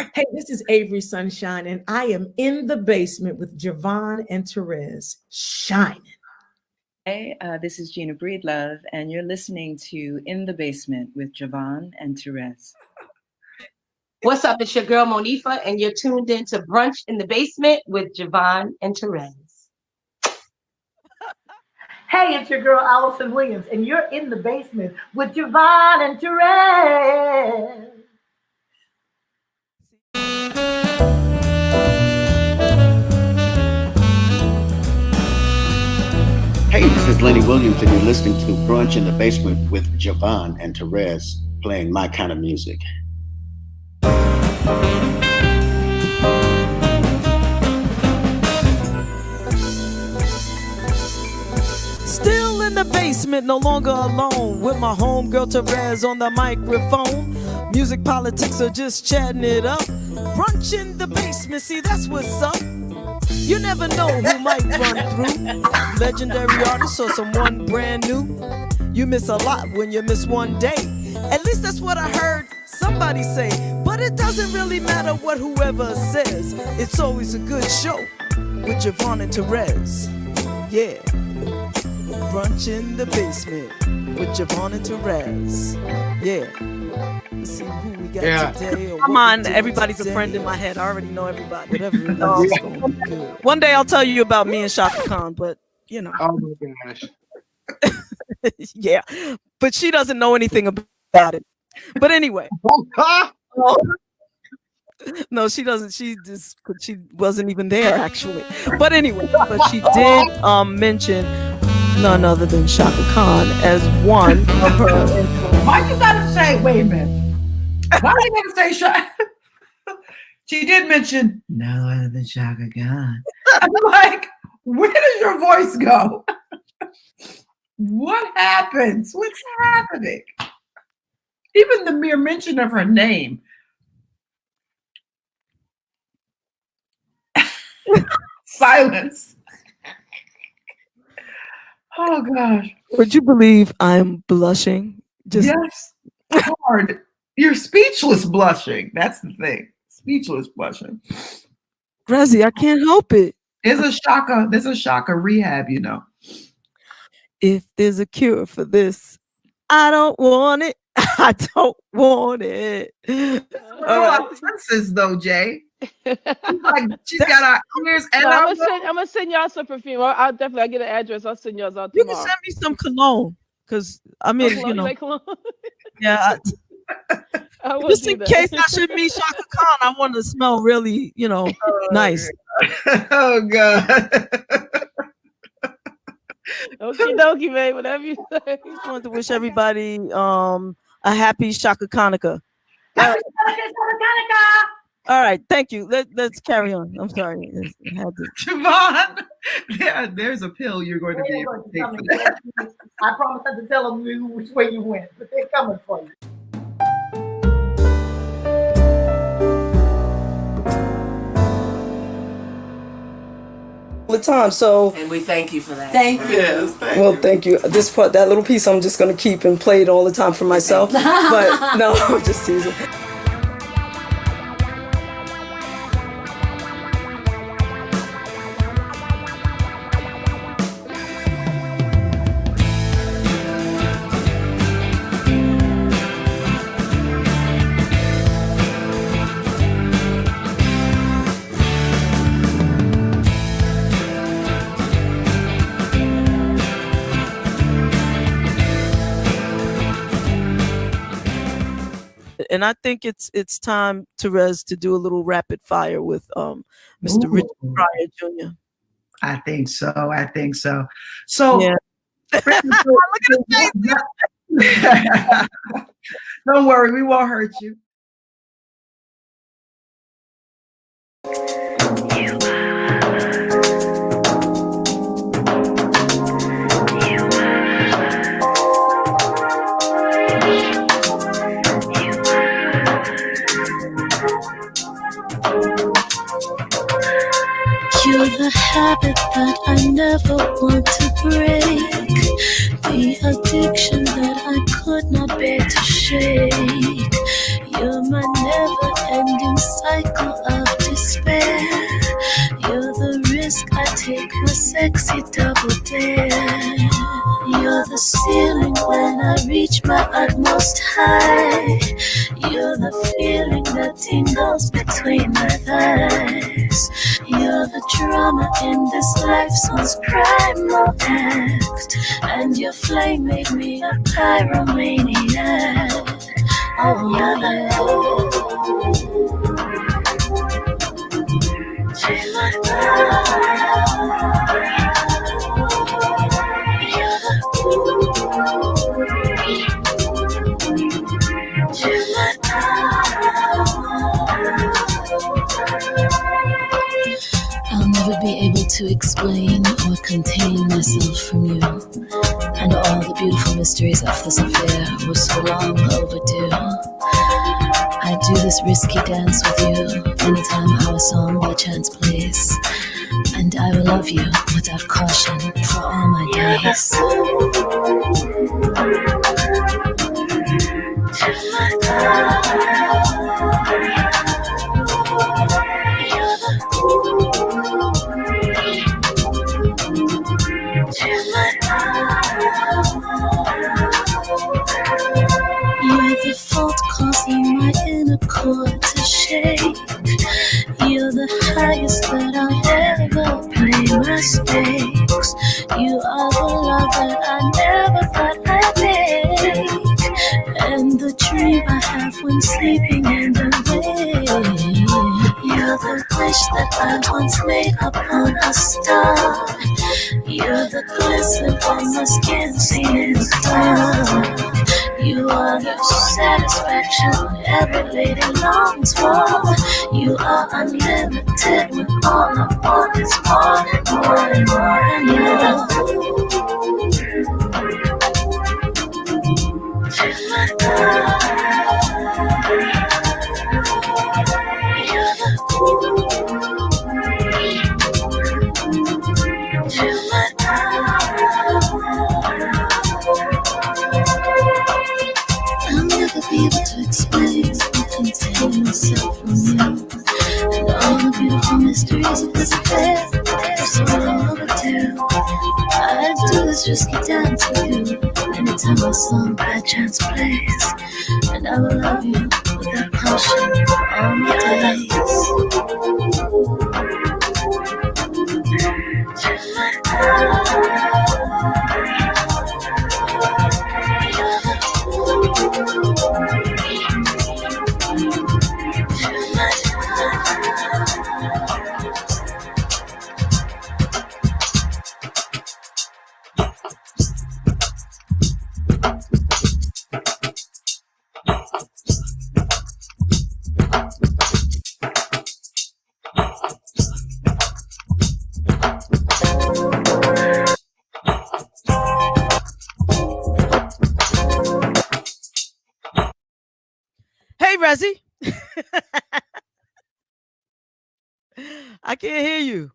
Hey, this is Avery Sunshine, and I am in the basement with JaVonne and Terez, shining. Hey, this is Gina Breedlove, and you're listening to In the Basement with JaVonne and Terez. What's up? It's your girl Monifa, and you're tuned in to Brunch in the Basement with JaVonne and Terez. Hey, it's your girl Allison Williams, and you're in the basement with JaVonne and Terez. Hey, this is Lenny Williams, and you're listening to Brunch in the Basement with JaVonne and Terez, playing my kind of music. Still in the basement, no longer alone, with my homegirl Terez on the microphone. Music, politics, or just chatting it up. Brunch in the basement, see that's what's up. You never know who might run through. Legendary artist or someone brand new. You miss a lot when you miss one day. At least that's what I heard somebody say. But it doesn't really matter what whoever says. It's always a good show with JaVonne and Terez. Yeah. Brunch in the basement with JaVonne and Terez. Yeah. Let's see who we got today. Come on, everybody's a friend in my head. I already know everybody. Whatever it is, it's gonna be good. One day I'll tell you about me and Shaka Khan, but you know. Oh my gosh. Yeah, but she doesn't know anything about it. But anyway. No, she doesn't. She wasn't even there actually. But anyway, but she did mention none other than Shaka Khan as one of her. Why you gotta say? Wait a minute. Why you gotta say Shaka? She did mention no other than Shaka Khan. I'm like, where does your voice go? What happens? What's happening? Even the mere mention of her name. Silence. Oh gosh. Would you believe I'm blushing? Yes. Hard. You're speechless blushing. That's the thing. Speechless blushing. Rezzy, I can't help it. There's a Shaka rehab, you know. If there's a cure for this, I don't want it. I don't want it. Our senses, though, Jay. She's got our ears and I'm gonna send y'all some perfume. I'll definitely get an address. I'll send y'all out tomorrow. You can send me some cologne, because I mean, you know, yeah. Just in case I should meet Shaka Khan, I want to smell really, you know, nice. Oh God. Okie dokie, babe. Whatever you say. I just wanted to wish everybody a happy Shaka Hanukkah. All right, thank you. Let's carry on. I'm sorry. JaVonne, there's a pill you're going to be able to take for that. I promise not to tell them which way you went, but they're coming for you. The time, so and we thank you for that. Thank you. Yes, thank you. This part, that little piece, I'm just gonna keep and play it all the time for myself. But no, I'm just teasing. And I think it's time, Terez, to do a little rapid fire with Mr. Richard Pryor Jr. I think so. So yeah. Don't worry, we won't hurt you. You're the habit that I never want to break, the addiction that I could not bear to shake. You're my never-ending cycle of despair. You're the risk I take, my sexy double dare. You're the ceiling when I reach my utmost high. You're the feeling that tingles between my thighs. You're the drama in this life's most primal act. And your flame made me a pyromaniac. Oh, you're the I'll never be able to explain or contain myself from you. And all the beautiful mysteries of this affair were so long overdue. I do this risky dance with you anytime our song by chance plays. And I will love you without caution for all my days. You're the fault causing my inner core to shake. You're the highest that I'll ever play my stakes. You are the love that I never thought I'd make. And the dream I have when sleeping and awake. You're the wish that I once made upon a star. You're the glisten on my skin seen in the dark. You are the satisfaction every lady longs for. You are unlimited when all I want is more and more and more and more. I'll never be able to explain or contain myself from you. And all the beautiful mysteries of this affair are so long overdue. I do this risky dance with you anytime our song by chance plays. And I will love you without caution for all my days. Hey, Rezzy. I can't hear you.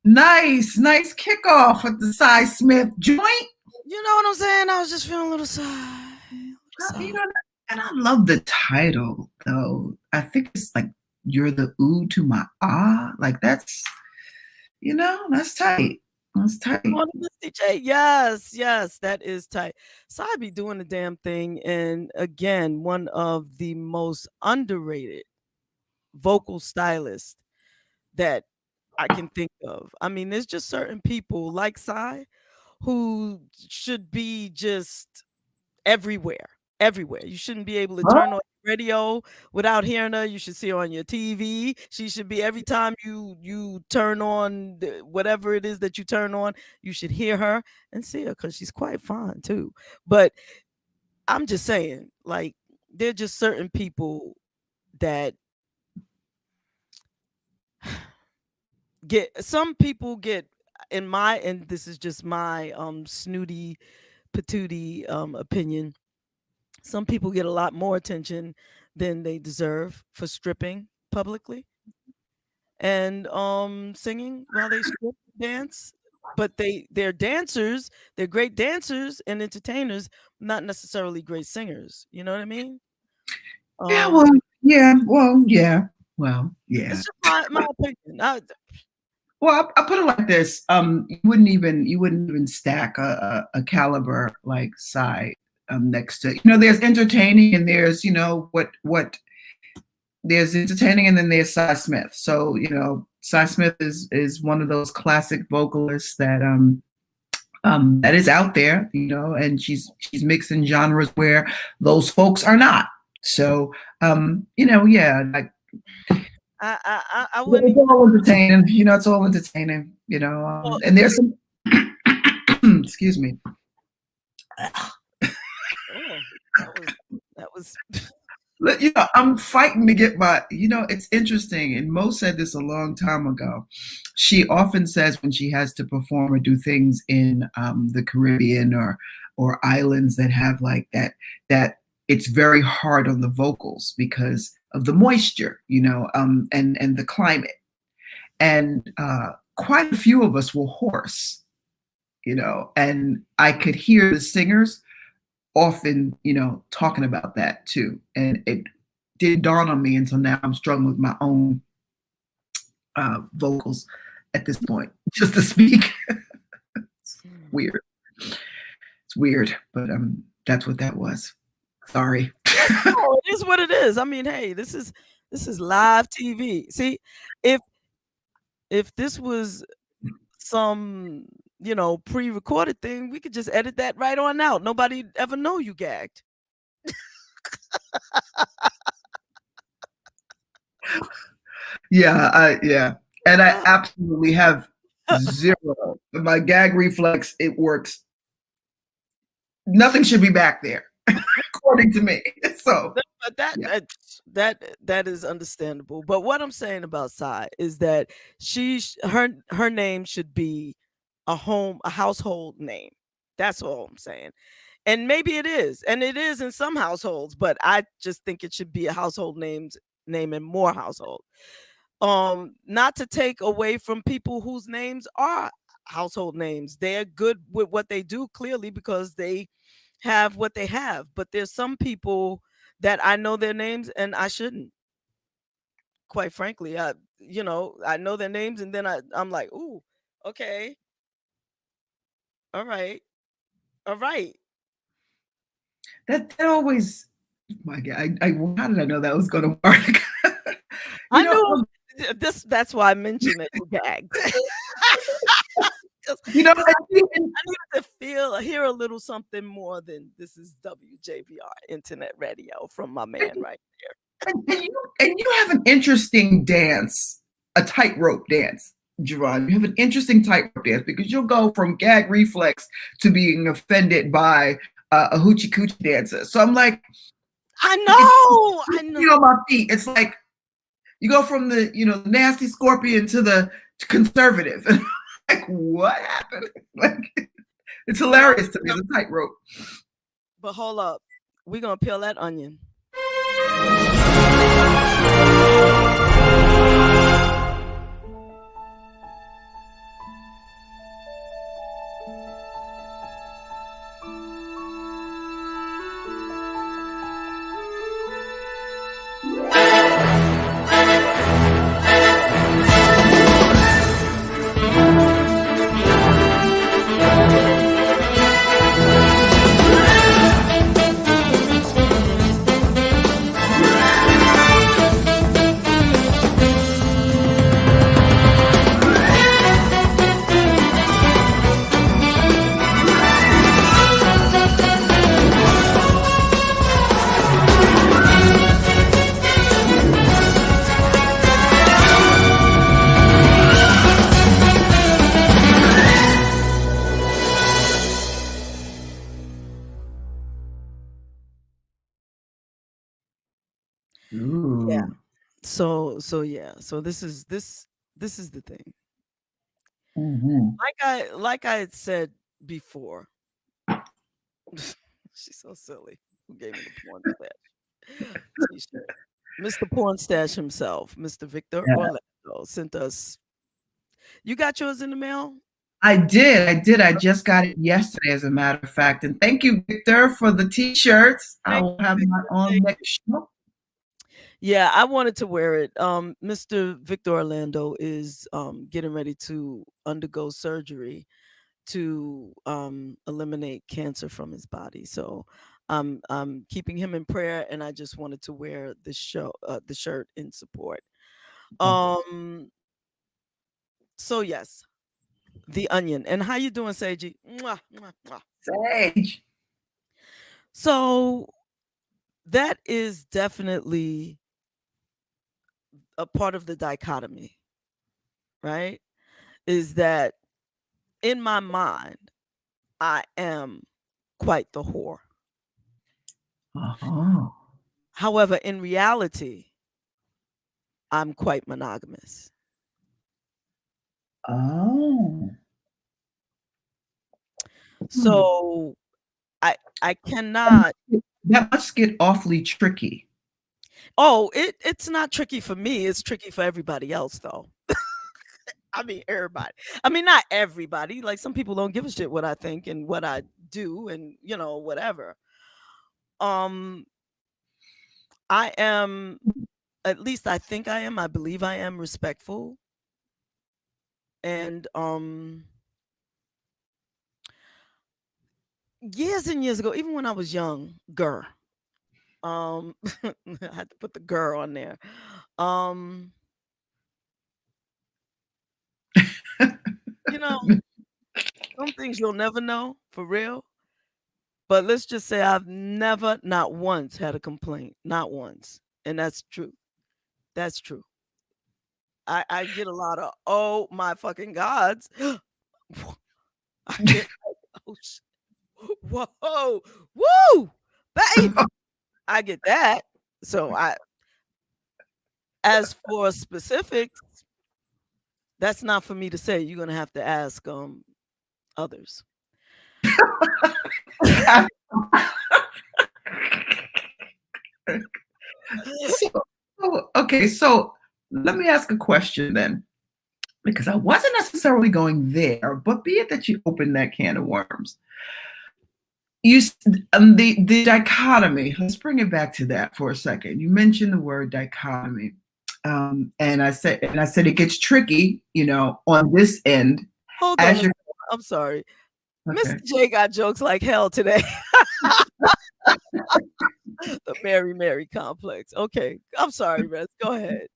Nice kickoff with the Cy Smith joint. You know what I'm saying? I was just feeling a little sigh. You know, and I love the title though. I think it's like you're the ooh to my ah. Like that's, you know, that's tight. That's tight. DJ. Yes, that is tight. So I be doing the damn thing, and again, one of the most underrated vocal stylists that I can think of. I mean, there's just certain people like Psy who should be just everywhere. You shouldn't be able to turn on radio without hearing her. You should see her on your TV. She should be every time you turn on whatever it is that you turn on, you should hear her and see her because she's quite fine too. But I'm just saying, like, there are just certain people that some people get and this is just my snooty patootie opinion. Some people get a lot more attention than they deserve for stripping publicly and singing while they strip dance. But they're dancers, they're great dancers and entertainers, not necessarily great singers. You know what I mean? Yeah. Well, yeah. It's just my opinion. Well, I'll put it like this: you wouldn't even stack a caliber like Psy next to. There's entertaining and there's what there's entertaining and then there's Psy Smith. So Psy Smith is one of those classic vocalists that that is out there, and she's mixing genres where those folks are not. So yeah, like. I wouldn't. It's all entertaining, it's all entertaining, and there's some, excuse me. That was. I'm fighting to get my, it's interesting. And Mo said this a long time ago. She often says when she has to perform or do things in the Caribbean or islands that have like that it's very hard on the vocals because of the moisture, and the climate. And quite a few of us were hoarse, and I could hear the singers often, talking about that too. And it didn't dawn on me until now. I'm struggling with my own vocals at this point, just to speak. It's weird. It's weird, but that's what that was. Sorry. Oh, it is what it is. I mean, hey, this is live TV. See, if this was some pre-recorded thing, we could just edit that right on out. Nobody ever know you gagged. Yeah, and I absolutely have zero. My gag reflex, it works. Nothing should be back there. According to me. So but that is understandable. But what I'm saying about Psy is that her name should be a household name. That's all I'm saying. And maybe it is, and it is in some households, but I just think it should be a household name in more households. Not to take away from people whose names are household names. They're good with what they do, clearly, because they have what they have. But there's some people that I know their names and I shouldn't. Quite frankly, I know their names and then I'm like, ooh, okay, all right. That always, my God, how did I know that was going to work? I knew this. That's why I mentioned it. Gagged. I need to hear a little something more than this is WJBR internet radio from my man right there. And you have an interesting dance, a tightrope dance, JaVonne. You have an interesting tightrope dance because you'll go from gag reflex to being offended by a hoochie coochie dancer. So I'm like, I know. On my feet. It's like you go from the nasty scorpion to the conservative. Like, what happened? Like, it's hilarious to me, the tightrope. But hold up, we're gonna peel that onion. Ooh. Yeah. So this is the thing. Mm-hmm. Like I had said before. She's so silly. Who gave me the porn stash? T-shirt. Mr. Porn Stash himself, Mr. Victor Orlando, sent us. You got yours in the mail? I did. I just got it yesterday, as a matter of fact. And thank you, Victor, for the T-shirts. I will have my own next show. Yeah, I wanted to wear it. Mr. Victor Orlando is getting ready to undergo surgery to eliminate cancer from his body. So I'm keeping him in prayer, and I just wanted to wear the shirt in support. So yes, the onion. And how you doing, Seiji? Mwah, mwah, mwah. Sage. So that is definitely a part of the dichotomy, right? Is that in my mind, I am quite the whore. Oh. However, in reality, I'm quite monogamous. Oh. So I cannot. That must get awfully tricky. Oh, it's not tricky for me. It's tricky for everybody else, though. I mean, everybody. I mean, not everybody. Like, some people don't give a shit what I think and what I do, and whatever. I am, at least I think I am. I believe I am respectful, and years and years ago, even when I was younger, I had to put the girl on there. Some things you'll never know for real. But let's just say I've never, not once, had a complaint. Not once. And that's true. That's true. I get a lot of, oh my fucking gods. I get, oh, whoa, woo, babe. I get that. So as for specifics, that's not for me to say. You're gonna have to ask others. Okay, so let me ask a question then, because I wasn't necessarily going there, but be it that you opened that can of worms. The dichotomy. Let's bring it back to that for a second. You mentioned the word dichotomy, and I said it gets tricky, on this end. Hold on. I'm sorry. Okay. Mr. J got jokes like hell today. The Mary complex. Okay. I'm sorry, Rez. Go ahead.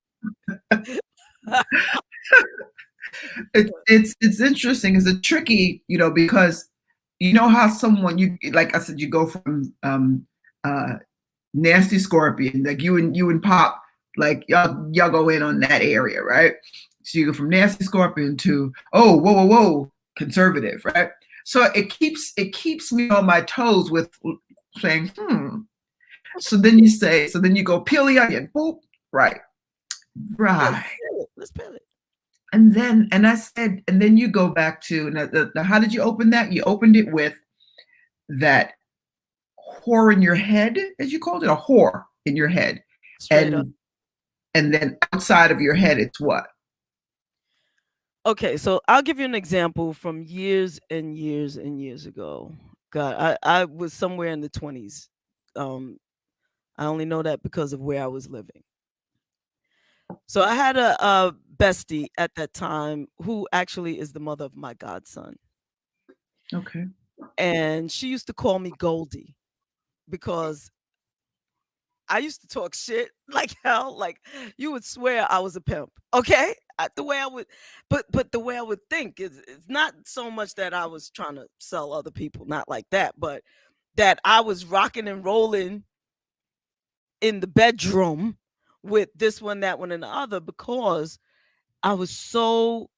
It's interesting. It's a tricky, because how someone, like I said, you go from nasty scorpion, like you and Pop, like y'all go in on that area, right? So you go from nasty scorpion to, oh, whoa, conservative, right? So it keeps me on my toes with saying, So then you go peel the onion, boop, right. Let's peel it. And then you go back to, now how did you open that? You opened it with that whore in your head, as you called it, a whore in your head. And then outside of your head, it's what? Okay, so I'll give you an example from years and years and years ago. God, I was somewhere in the 20s. I only know that because of where I was living. So I had a bestie at that time who actually is the mother of my godson. Okay. And she used to call me Goldie because I used to talk shit like hell. Like, you would swear I was a pimp. Okay. The way I would, but the way I would think is, it's not so much that I was trying to sell other people, not like that, but that I was rocking and rolling in the bedroom with this one, that one, and the other, because I was so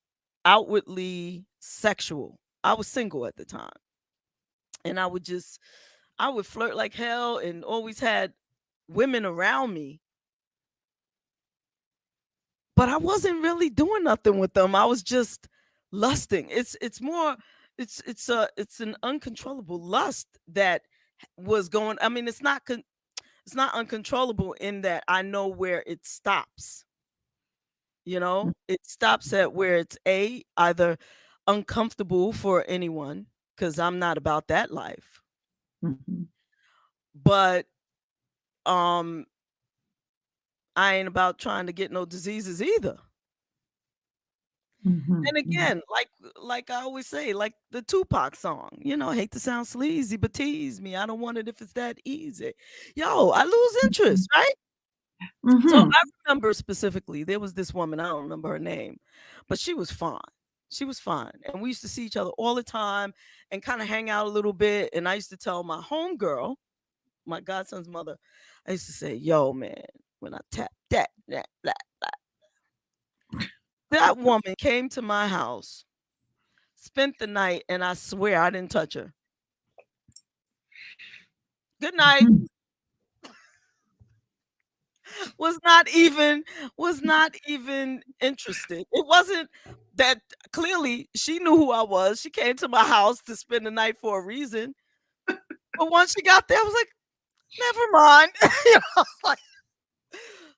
outwardly sexual. I was single at the time. And I would flirt like hell and always had women around me. But I wasn't really doing nothing with them. I was just lusting. It's an uncontrollable lust that was going. I mean, it's not uncontrollable in that I know where it stops. It stops at where it's either uncomfortable for anyone, because I'm not about that life. Mm-hmm. But I ain't about trying to get no diseases either. Mhm, And again, like I always say, like the Tupac song, I hate to sound sleazy, but tease me. I don't want it if it's that easy. Yo, I lose interest, right? So mhm. I remember specifically, there was this woman, I don't remember her name, but she was fine. She was fine. And we used to see each other all the time and kind of hang out a little bit. And I used to tell my homegirl, my godson's mother, I used to say, yo, man, when I tap that, that woman came to my house, spent the night, and I swear I didn't touch her. Good night. Mhm. Was not even interested. It wasn't that clearly she knew who I was. She came to my house to spend the night for a reason. But once she got there, I was like, never mind. I was like,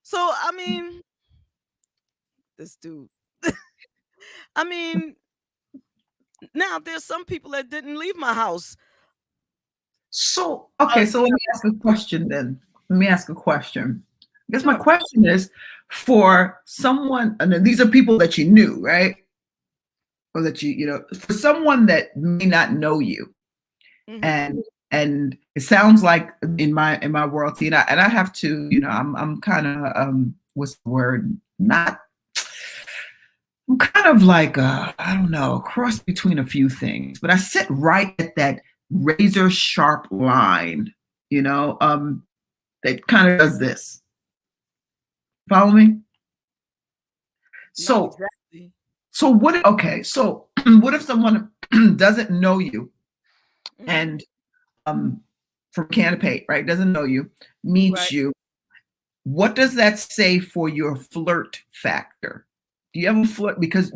so I mean, this dude. I mean, now there's some people that didn't leave my house. So, okay, so let me ask a question then. Let me ask a question. I guess my Sure. question is for someone, and then these are people that you knew, right? Or that for someone that may not know you, Mhm. and it sounds like in my world, Tina, and I have to, I'm kind of what's the word? I'm kind of like I don't know, cross between a few things, but I sit right at that razor sharp line, that kind of does this. Follow me? Not So exactly. so what okay, so what if someone doesn't know you Mhm. and from Canopate, right? Doesn't know you, meets Right. you. What does that say for your flirt factor? Do you have a flirt? Because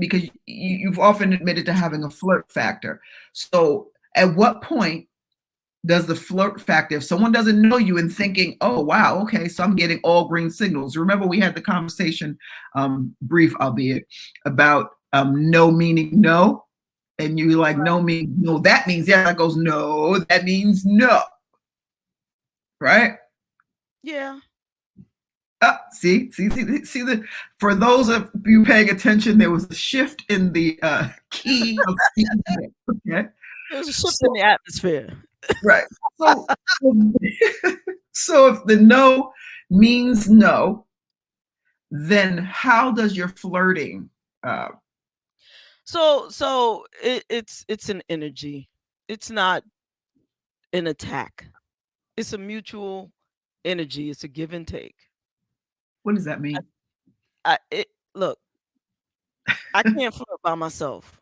you've often admitted to having a flirt factor. So at what point does the flirt factor, if someone doesn't know you and thinking, oh, wow, okay, so I'm getting all green signals. Remember we had the conversation, brief, albeit, about no meaning no. And you like, no meaning no, that means, yeah, that goes no, that means no. Right? Yeah. See, for those of you paying attention, there was a shift in the key of speaking. Okay. There's a shift in the atmosphere. Right. So, so if the no means no, then how does your flirting? So it's an energy. It's not an attack. It's a mutual energy. It's a give and take. What does that mean? Look, I can't flirt by myself.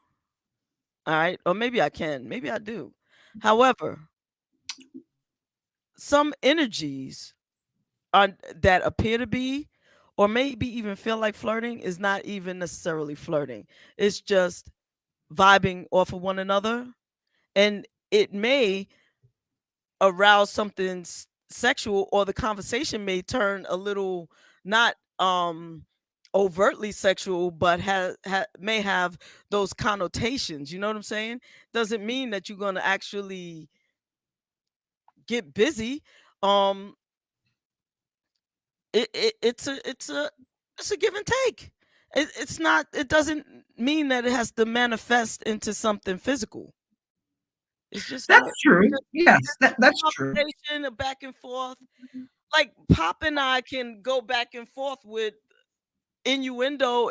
All right, or maybe I can. Maybe I do. However, some energies that appear to be, or maybe even feel like flirting, is not even necessarily flirting. It's just vibing off of one another, and it may arouse something sexual, or the conversation may turn a little not overtly sexual, but may have those connotations. You know what I'm saying? Doesn't mean that you're going to actually get busy. um it's a give and take. It's not, it doesn't mean that it has to manifest into something physical. It's just That's true. Yes, that's true. conversation, a back and forth. Like Pop and I can go back and forth with innuendo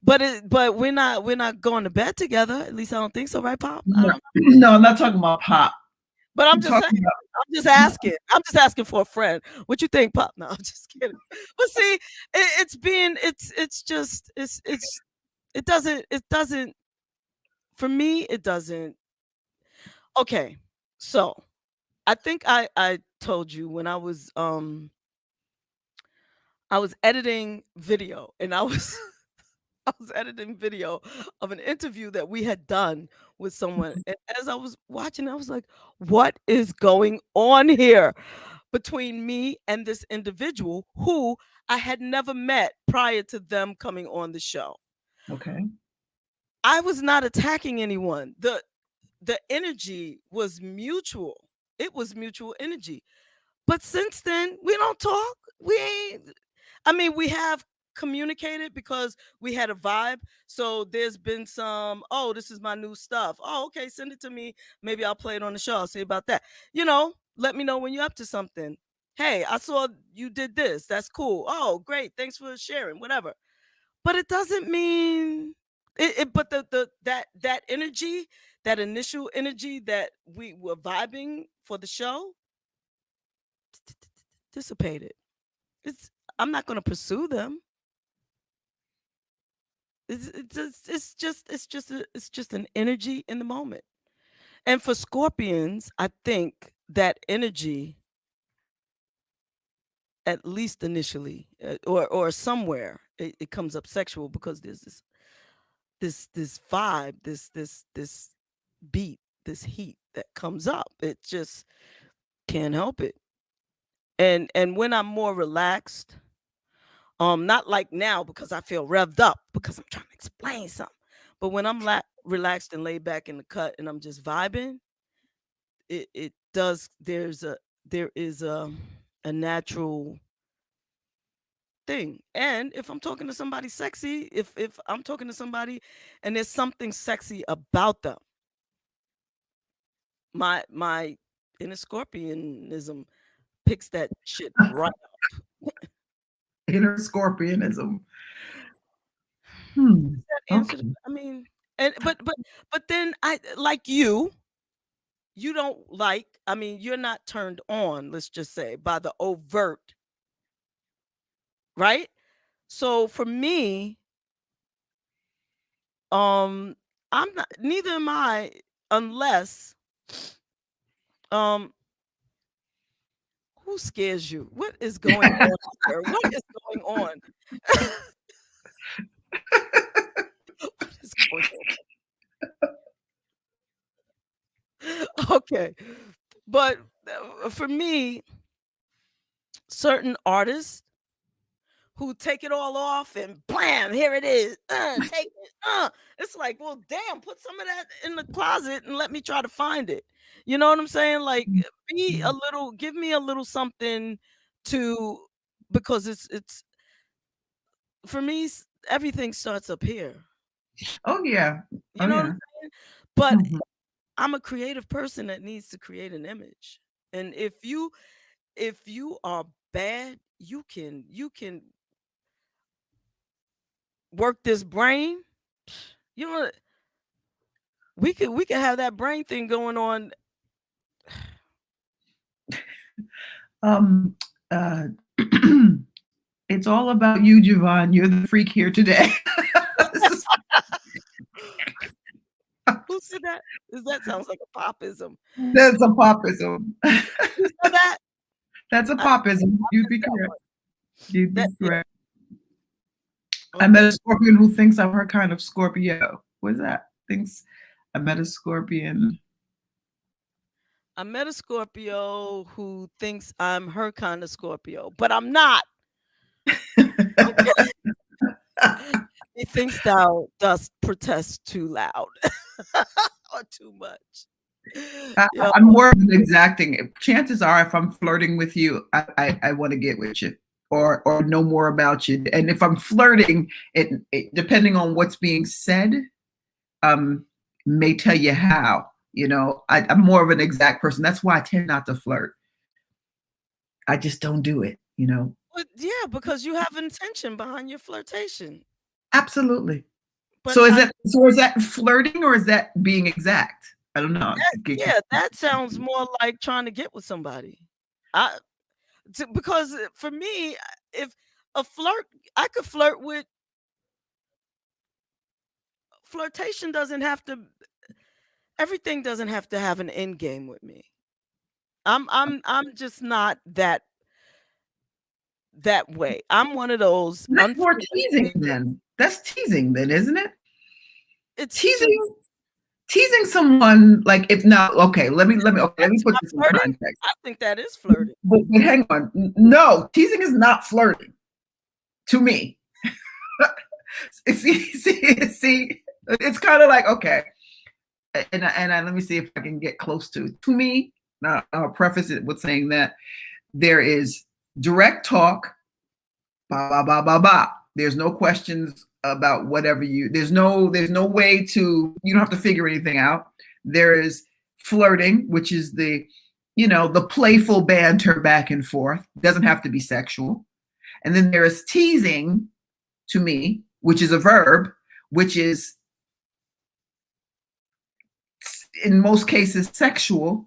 but we're not going to bed together. At least I don't think so, right, Pop? I No, don't know. no, I'm not talking about pop. But I'm I'm just saying, talking about I'm just asking. I'm just asking for a friend. What you think, Pop? No, I'm just kidding. But see, it doesn't, for me, it doesn't. Okay. So I think I told you when I was editing video, and I was I was editing video of an interview that we had done with someone. And as I was watching, I was like, what is going on here between me and this individual who I had never met prior to them coming on the show? okay. I was not attacking anyone. The energy was mutual. It was mutual energy. But since then, we don't talk. We ain't, I mean, we have communicated because we had a vibe. So there's been some, oh, this is my new stuff. Oh, okay, send it to me. Maybe I'll play it on the show. I'll see about that. You know, let me know when you're up to something. Hey, I saw you did this. That's cool. Oh, great. Thanks for sharing, whatever. But it doesn't mean but that energy, that initial energy that we were vibing for the show dissipated. I'm not going to pursue them. It's just an energy in the moment. And for Scorpions, I think that energy, at least initially, or somewhere, it comes up sexual because there's this vibe, this beat, this heat that comes up. It just can't help it. And when I'm more relaxed, not like now because I feel revved up because I'm trying to explain something, but when I'm relaxed and laid back in the cut and I'm just vibing, it does. There is a natural thing. And if I'm talking to somebody sexy, if I'm talking to somebody and there's something sexy about them, my inner scorpionism picks that shit right up. Inner scorpionism. That answer, Okay. I mean, and but then I like you don't like, I mean, you're not turned on, let's just say, by the overt, right? So for me, I'm not, neither am I, unless who scares you? What is going on here? What is going on? What is going on? Okay. But for me, certain artists who take it all off and blam, here it is. Take it. It's like, well, damn, put some of that in the closet and let me try to find it. You know what I'm saying? Like, give me a little something to, because it's for me, everything starts up here. Oh yeah. You know what I'm saying? But I'm a creative person that needs to create an image. And if you are bad, you can work this brain. You know, we could have that brain thing going on. It's all about you, JaVonne. You're the freak here today. Who said that? That sounds like a popism. That's a popism. Who said that? That's a popism. You'd be correct. You'd be correct. I met a Scorpion who thinks I'm her kind of Scorpio. What's that? I met a Scorpion. I met a Scorpio who thinks I'm her kind of Scorpio, but I'm not. He thinks thou dost protest too loud or too much. I'm more of an exacting. Chances are, if I'm flirting with you, I want to get with you or know more about you. And if I'm flirting, it depending on what's being said, may tell you how. You know, I'm more of an exact person. That's why I tend not to flirt. I just don't do it. You know. But yeah, because you have intention behind your flirtation. Absolutely. But so is that flirting or is that being exact? I don't know. That sounds more like trying to get with somebody. Because for me, if a flirt, I could flirt with. Flirtation doesn't have to. Everything doesn't have to have an end game with me. I'm just not that way. I'm one of those. That's more teasing then. That's teasing then, isn't it? It's teasing someone, like, if not, okay, let me put this in context. I think that is flirting. But hang on. No, teasing is not flirting to me. see, it's kind of like, okay. And let me see if I can get close to me. Now I'll preface it with saying that there is direct talk, ba ba ba ba ba. There's no questions about whatever there's no way to, you don't have to figure anything out. There is flirting, which is the playful banter back and forth. It doesn't have to be sexual. And then there is teasing, to me, which is a verb, which is in most cases sexual,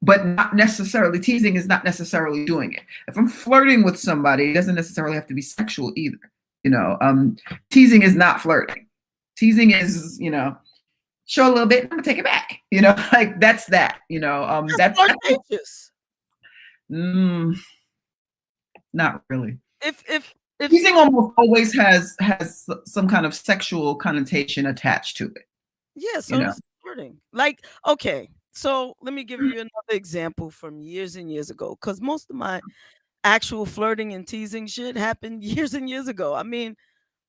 but not necessarily, teasing is not necessarily doing it. If I'm flirting with somebody, it doesn't necessarily have to be sexual either. Teasing is not flirting. Teasing is, show a little bit, I'm gonna take it back. Like that's that. That's flirtatious. Not really. If teasing almost always has some kind of sexual connotation attached to it. Yeah, so it's flirting. Like, okay, so let me give you another example from years and years ago, because most of my actual flirting and teasing shit happened years and years ago. I mean,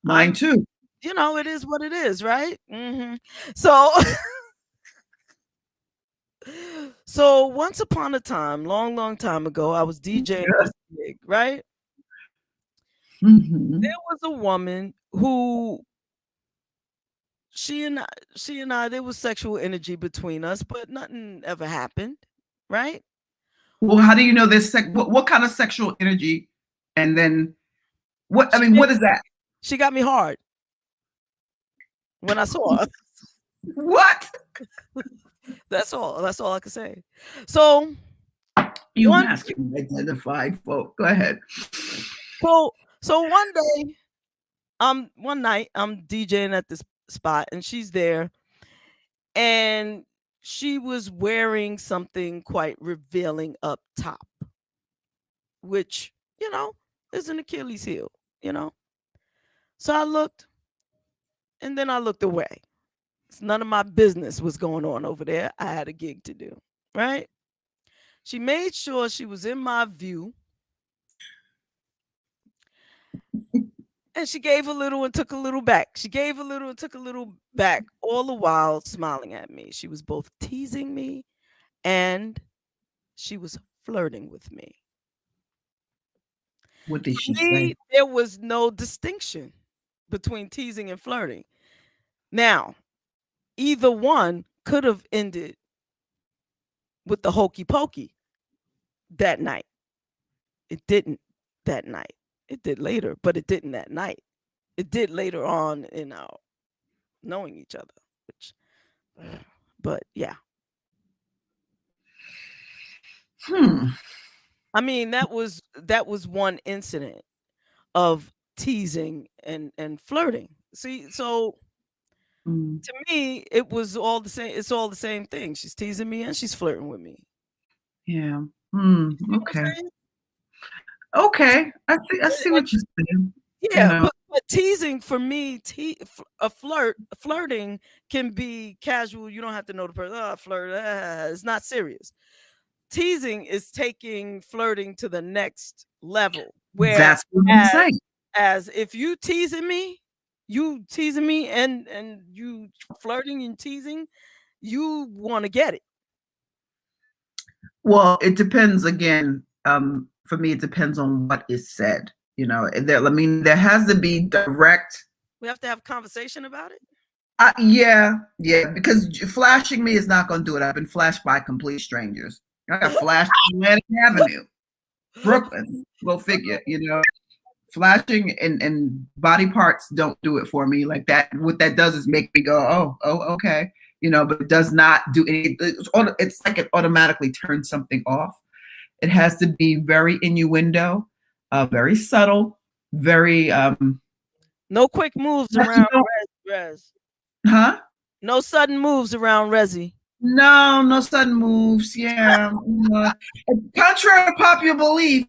mine too. It is what it is, right? So, so once upon a time, long time ago, I was DJing this gig, right? There was a woman who she and I, there was sexual energy between us, but nothing ever happened, right? Well, how do you know this? What kind of sexual energy? And then what? I mean, what is that? She got me hard when I saw her. What? That's all I can say. So you masculine identified folk. Go ahead. So one day, one night, I'm DJing at this spot, and she's there, and she was wearing something quite revealing up top, which, is an Achilles heel, So I looked, and then I looked away. It's none of my business what's going on over there. I had a gig to do, right? She made sure she was in my view. And she gave a little and took a little back. She gave a little and took a little back, all the while smiling at me. She was both teasing me and she was flirting with me. What did she say? There was no distinction between teasing and flirting. Now, either one could have ended with the hokey pokey that night. It didn't that night. It did later, but it didn't that night. It did later on in our knowing each other, but yeah. I mean, that was one incident of teasing and flirting. See, so to me, it was all the same. It's all the same thing. She's teasing me and she's flirting with me. Yeah. Okay. Okay, I see what you're saying. Yeah, but teasing for me, flirting can be casual. You don't have to know the person. Flirt, it's not serious. Teasing is taking flirting to the next level. Where that's what I'm saying. As if you teasing me, and you flirting and teasing, you want to get it. Well, it depends again. For me, it depends on what is said. There has to be direct. We have to have a conversation about it. Yeah, because flashing me is not going to do it. I've been flashed by complete strangers. I got flashed on Atlantic Avenue, Brooklyn. Go figure. Flashing and body parts don't do it for me like that. What that does is make me go, oh, okay. But it does not do anything. It's like it automatically turns something off. It has to be very innuendo, very subtle, very no quick moves around Rez. Huh? No sudden moves around Rezi. No sudden moves. Yeah. Contrary to popular belief,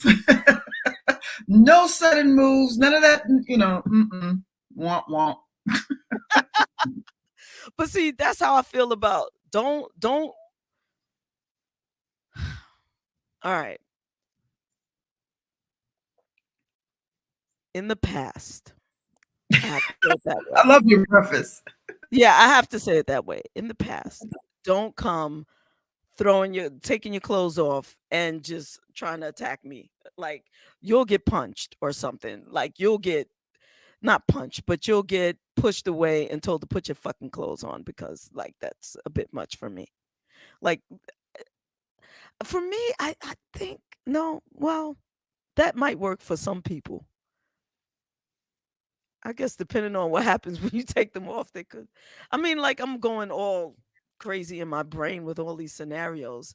no sudden moves, none of that, womp. But see, that's how I feel about don't all right. In the past, I have to say it that way. I love your preface. Yeah, I have to say it that way. In the past, don't come taking your clothes off and just trying to attack me. Like you'll get punched or something. Like you'll get not punched, but you'll get pushed away and told to put your fucking clothes on because like that's a bit much for me. Like for me, I think no, well, that might work for some people. I guess depending on what happens when you take them off, they could. I mean, like I'm going all crazy in my brain with all these scenarios.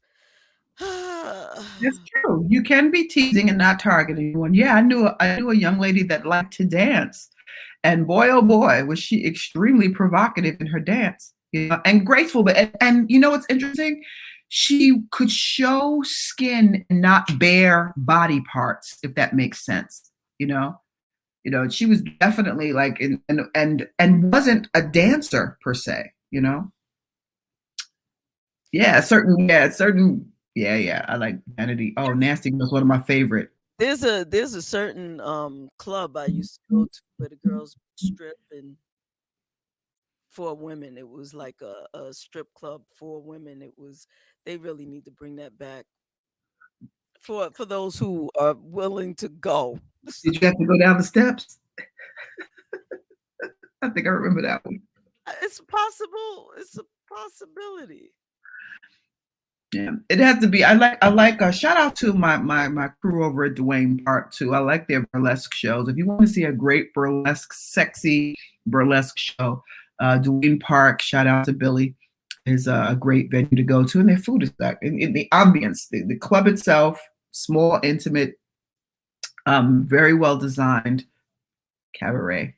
That's true. You can be teasing and not targeting anyone. Yeah, I knew a young lady that liked to dance, and boy, oh boy, was she extremely provocative in her dance, you know, and graceful. But and you know what's interesting? She could show skin and not bare body parts, if that makes sense. You know, she was definitely like and wasn't a dancer per se. You know. Yeah, yeah. I like Vanity. Oh, Nasty was one of my favorite. There's a certain club I used to go to where the girls strip and for women. It was like a strip club for women. They really need to bring that back for those who are willing to go. Did you have to go down the steps? I think I remember that one. It's possible. It's a possibility. Yeah, it has to be. I like shout out to my crew over at Dwayne Park too. I like their burlesque shows. If you want to see a great burlesque, sexy burlesque show, Dwayne Park, shout out to Billy, is a great venue to go to, and their food is back. In the ambience, the club itself, small, intimate, very well designed cabaret,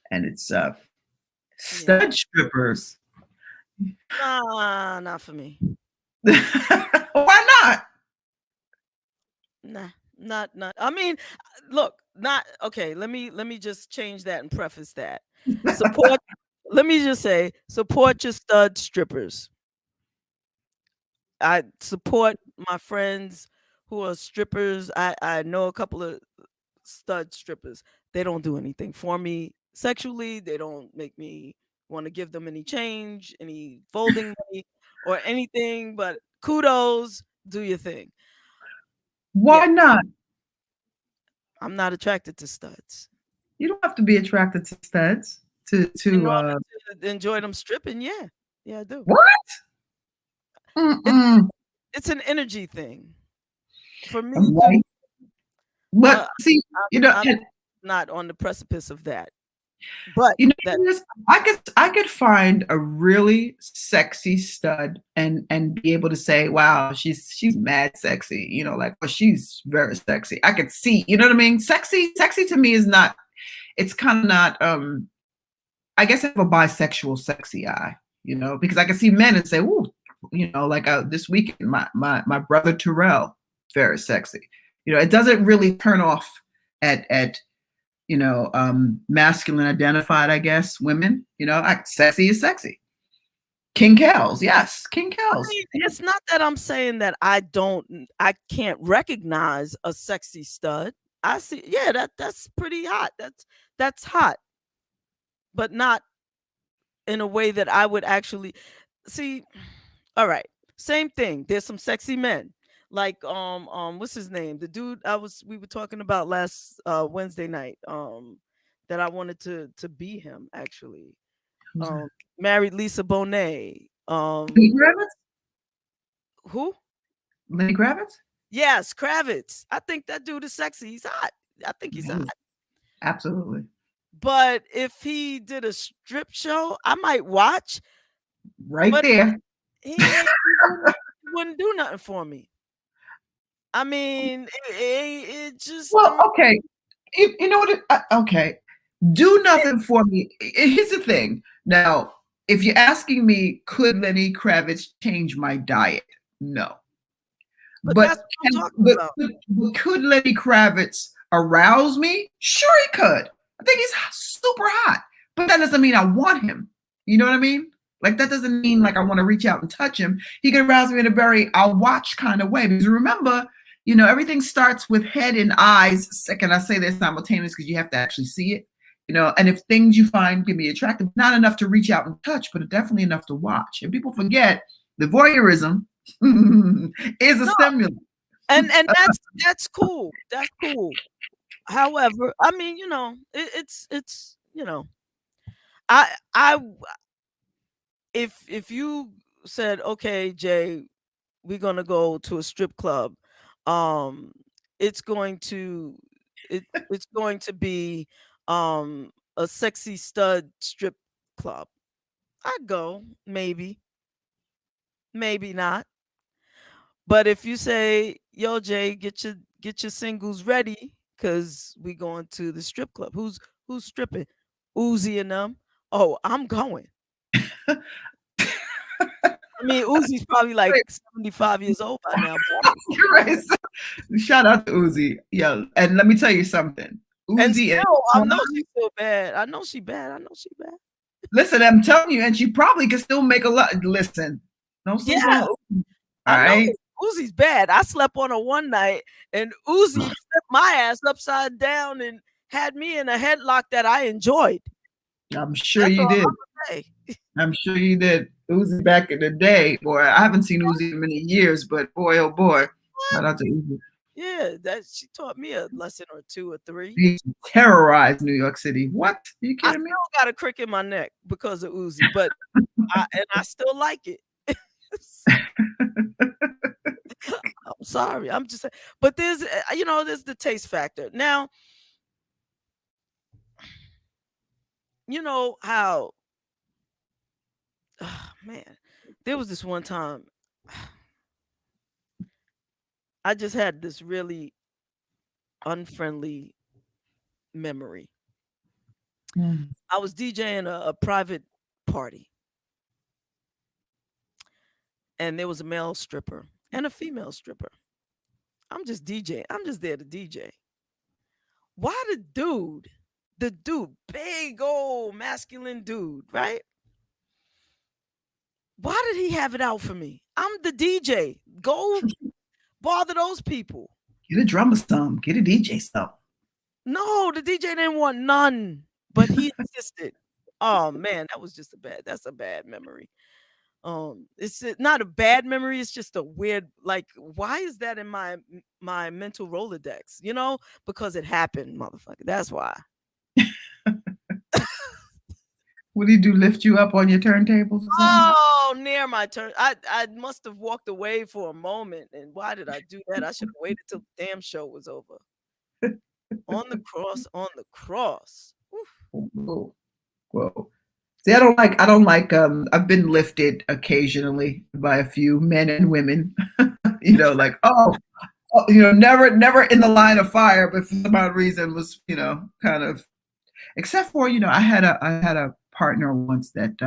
and it's stud strippers. Nah, not for me. Why not? Nah, not. I mean, look, not okay. Let me just change that and preface that. Support. Let me just say, support your stud strippers. I support my friends who are strippers. I know a couple of stud strippers. They don't do anything for me sexually. They don't make me want to give them any change, any folding money, or anything. But kudos, do your thing. Why not? I'm not attracted to studs. You don't have to be attracted to studs to enjoy them stripping. Yeah, I do. What? It's an energy thing for me. Right. But see, I'm not on the precipice of that. But I could find a really sexy stud and be able to say, wow, she's mad sexy, you know, like, well, she's very sexy. I could see, you know what I mean? Sexy to me is not, it's kind of not, I guess I have a bisexual sexy eye, you know, because I can see men and say, ooh, you know, like this weekend, my brother Terez, very sexy. You know, it doesn't really turn off at you know, masculine identified, I guess, women, you know, sexy is sexy. King Kells, yes, King Kells. I mean, it's not that I'm saying that I can't recognize a sexy stud. I see, yeah, that's pretty hot. That's hot, but not in a way that I would actually see. All right, same thing. There's some sexy men. Like what's his name? The dude we were talking about last Wednesday night. That I wanted to be him actually. Married Lisa Bonet. Lenny Kravitz? Who? Lenny Kravitz? Yes, Kravitz. I think that dude is sexy. He's hot. I think he's hot. Absolutely. But if he did a strip show, I might watch. Right there. He wouldn't do nothing for me. I mean, it just. Well, okay. You know what? Okay. Do nothing for me. Here's the thing. Now, if you're asking me, could Lenny Kravitz change my diet? No. But could Lenny Kravitz arouse me? Sure, he could. I think he's super hot. But that doesn't mean I want him. You know what I mean? Like, that doesn't mean like I want to reach out and touch him. He can arouse me in a very I'll watch kind of way. Because remember, you know, everything starts with head and eyes. Second, I say this simultaneous because you have to actually see it. You know, and if things you find can be attractive, not enough to reach out and touch, but definitely enough to watch. And people forget, The voyeurism is a stimulant. And that's cool. That's cool. However, I mean, you know, it's you know, I if you said, okay, Jay, we're gonna go to a strip club, it's going to it's going to be a sexy stud strip club. I'd go, maybe not. But if you say, yo, Jay, get your singles ready, cause we going to the strip club. Who's stripping? Uzi and them. Oh, I'm going. I mean, Uzi's probably like 75 years old by now. You're right. Shout out to Uzi. Yeah. And let me tell you something. Uzi I know she's so bad. I know she bad. Listen, I'm telling you, and she probably can still make a lot. Listen. Don't sleep on Uzi. All right. Uzi's bad. I slept on her one night, and Uzi flipped my ass upside down and had me in a headlock that I enjoyed. I'm sure you did. I'm sure you did. Uzi back in the day, boy. I haven't seen Uzi in many years, but boy, oh boy. Shout out to Uzi. Yeah, that she taught me a lesson or two or three. He terrorized New York City. What? Are you kidding me? I still got a crick in my neck because of Uzi, but I still like it. I'm sorry. I'm just saying. But there's the taste factor. Now, you know how, oh, man, there was this one time I just had this really unfriendly memory. I was DJing a private party, and there was a male stripper and a female stripper. I'm just DJing. I'm just there to DJ. Why the dude, big old masculine dude, right? Why did he have it out for me? I'm the DJ. Go bother those people. Get a drummer some. Get a DJ some. No, the DJ didn't want none, but he insisted. Oh man, that's a bad memory. It's not a bad memory, it's just a weird, like, why is that in my mental Rolodex? You know, because it happened, motherfucker. That's why. What did he do? Lift you up on your turntables? Oh, near my turn. I must have walked away for a moment. And why did I do that? I should have waited till the damn show was over. On the cross. Whoa. Whoa. See, I don't like I've been lifted occasionally by a few men and women. You know, like, never in the line of fire, but for some odd reason was, kind of, except for, I had a partner once that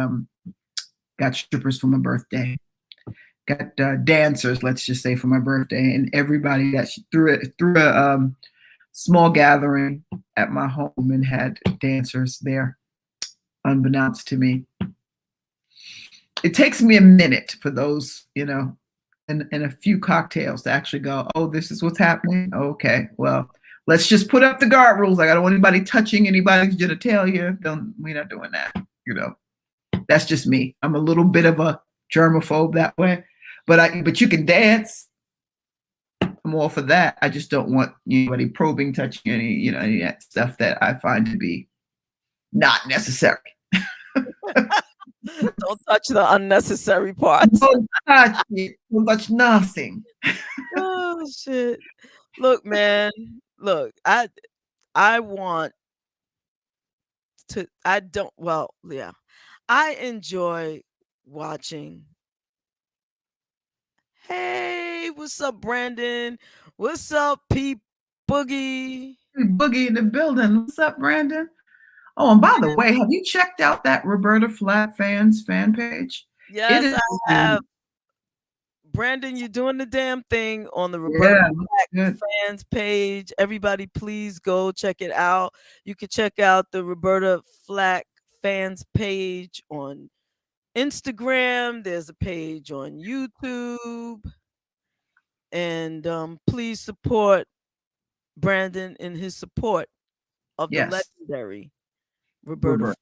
got strippers for my birthday, got dancers, let's just say, for my birthday, and everybody that she threw a small gathering at my home and had dancers there, unbeknownst to me. It takes me a minute for those, and a few cocktails to actually go, oh, this is what's happening. Okay, well, let's just put up the guard rules. Like, I don't want anybody touching anybody's genitalia. We're not doing that. That's just me. I'm a little bit of a germaphobe that way, but you can dance. I'm all for that. I just don't want anybody probing, touching any of that stuff that I find to be not necessary. Don't touch the unnecessary parts. Don't touch it. Don't touch nothing. Oh shit. Look, man. Look, I enjoy watching. Hey, what's up, Brandon? What's up, Pete Boogie? Boogie in the building. What's up, Brandon? Oh, and by the way, have you checked out that Roberta Flack fan page? Yes, I have. Brandon, you're doing the damn thing on the Roberta Flack fans page. Everybody, please go check it out. You can check out the Roberta Flack fans page on Instagram. There's a page on YouTube. And please support Brandon in his support of the legendary Roberta Flack.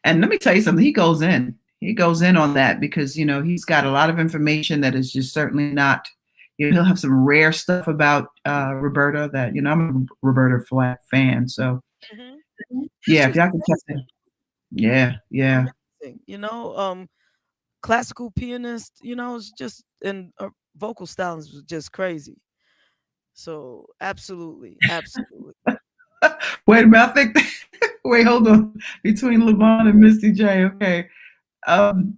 And let me tell you something. He goes in. he goes in on that because, you know, he's got a lot of information that is just certainly not, you know, he'll have some rare stuff about Roberta that, you know, I'm a Roberta Flack fan. So yeah, if y'all can check that. Yeah, yeah. Amazing. You know, classical pianist, you know, it's just, and vocal stylings was just crazy. So absolutely, absolutely. Wait a minute, I think, wait, hold on. Between LaVonne and Misty J, okay. And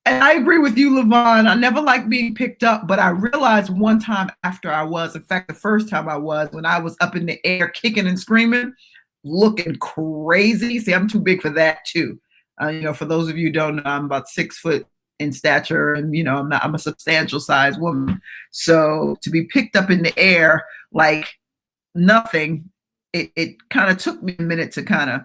I agree with you, LaVonne. I never liked being picked up, but I realized one time after I was, in fact, the first time I was, when I was up in the air kicking and screaming, looking crazy. See, I'm too big for that too. You know, for those of you who don't know, I'm about 6 foot in stature, and you know, I'm a substantial sized woman. So to be picked up in the air like nothing, it kind of took me a minute to kind of,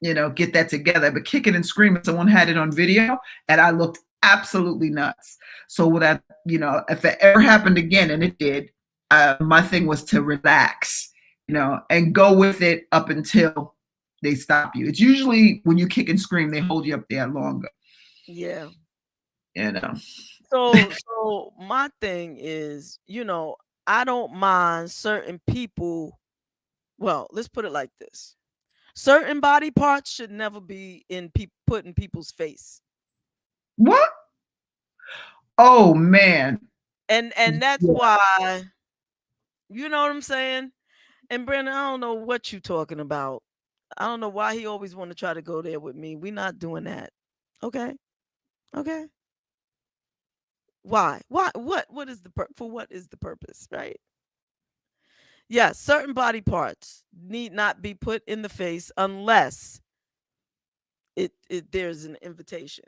you know, get that together. But kicking and screaming, someone had it on video, and I looked absolutely nuts. So what I, you know, if it ever happened again, and it did, my thing was to relax, you know, and go with it up until they stop you. It's usually when you kick and scream, they hold you up there longer. Yeah. You know. So my thing is, you know, I don't mind certain people. Well, let's put it like this. Certain body parts should never be put in people's face. What? Oh man. And that's why, you know what I'm saying? And Brandon, I don't know what you're talking about. I don't know why he always want to try to go there with me. We're not doing that. Okay. Okay. Why? What is for what is the purpose, right? Yes, certain body parts need not be put in the face unless there's an invitation.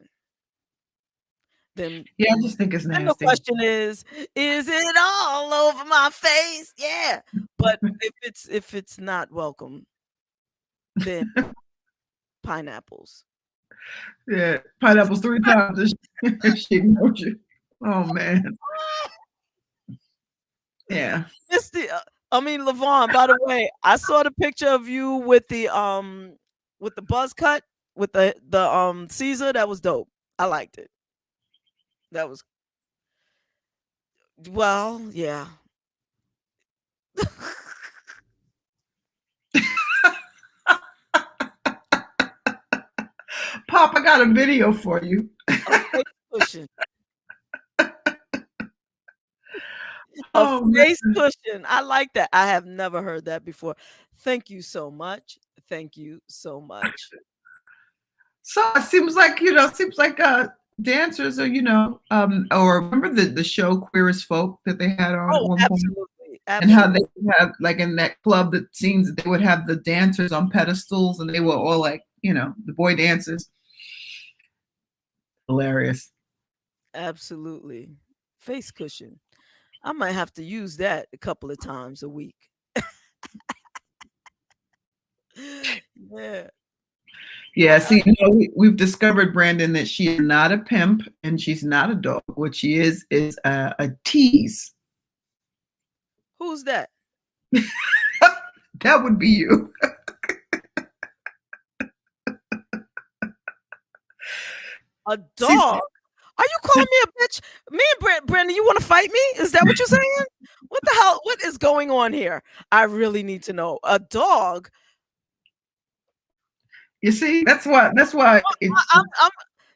Then yeah, I just think it's nasty. And the question is it all over my face? Yeah. But if it's not welcome, then pineapples. Yeah, pineapples 3 times. She ignored you. Oh man. Yeah. LaVonne, by the way, I saw the picture of you with the buzz cut with the Caesar. That was dope. I liked it. That was, well, yeah. Pop, I got a video for you. A face cushion. I like that. I have never heard that before. Thank you so much. Thank you so much. So it seems like, you know, dancers are, you know, or remember the show Queer as Folk that they had on at one point? And how they have, like in that club, that seems that they would have the dancers on pedestals, and they were all like, you know, the boy dancers. Hilarious. Absolutely. Face cushion. I might have to use that a couple of times a week. Yeah. Yeah, see, you know, we've discovered, Brandon, that she is not a pimp and she's not a dog. What she is a tease. Who's that? That would be you. A dog? Are you calling me a bitch? Me and Brandon, you want to fight me? Is that what you're saying? What the hell? What is going on here? I really need to know. A dog? You see, that's why. I'm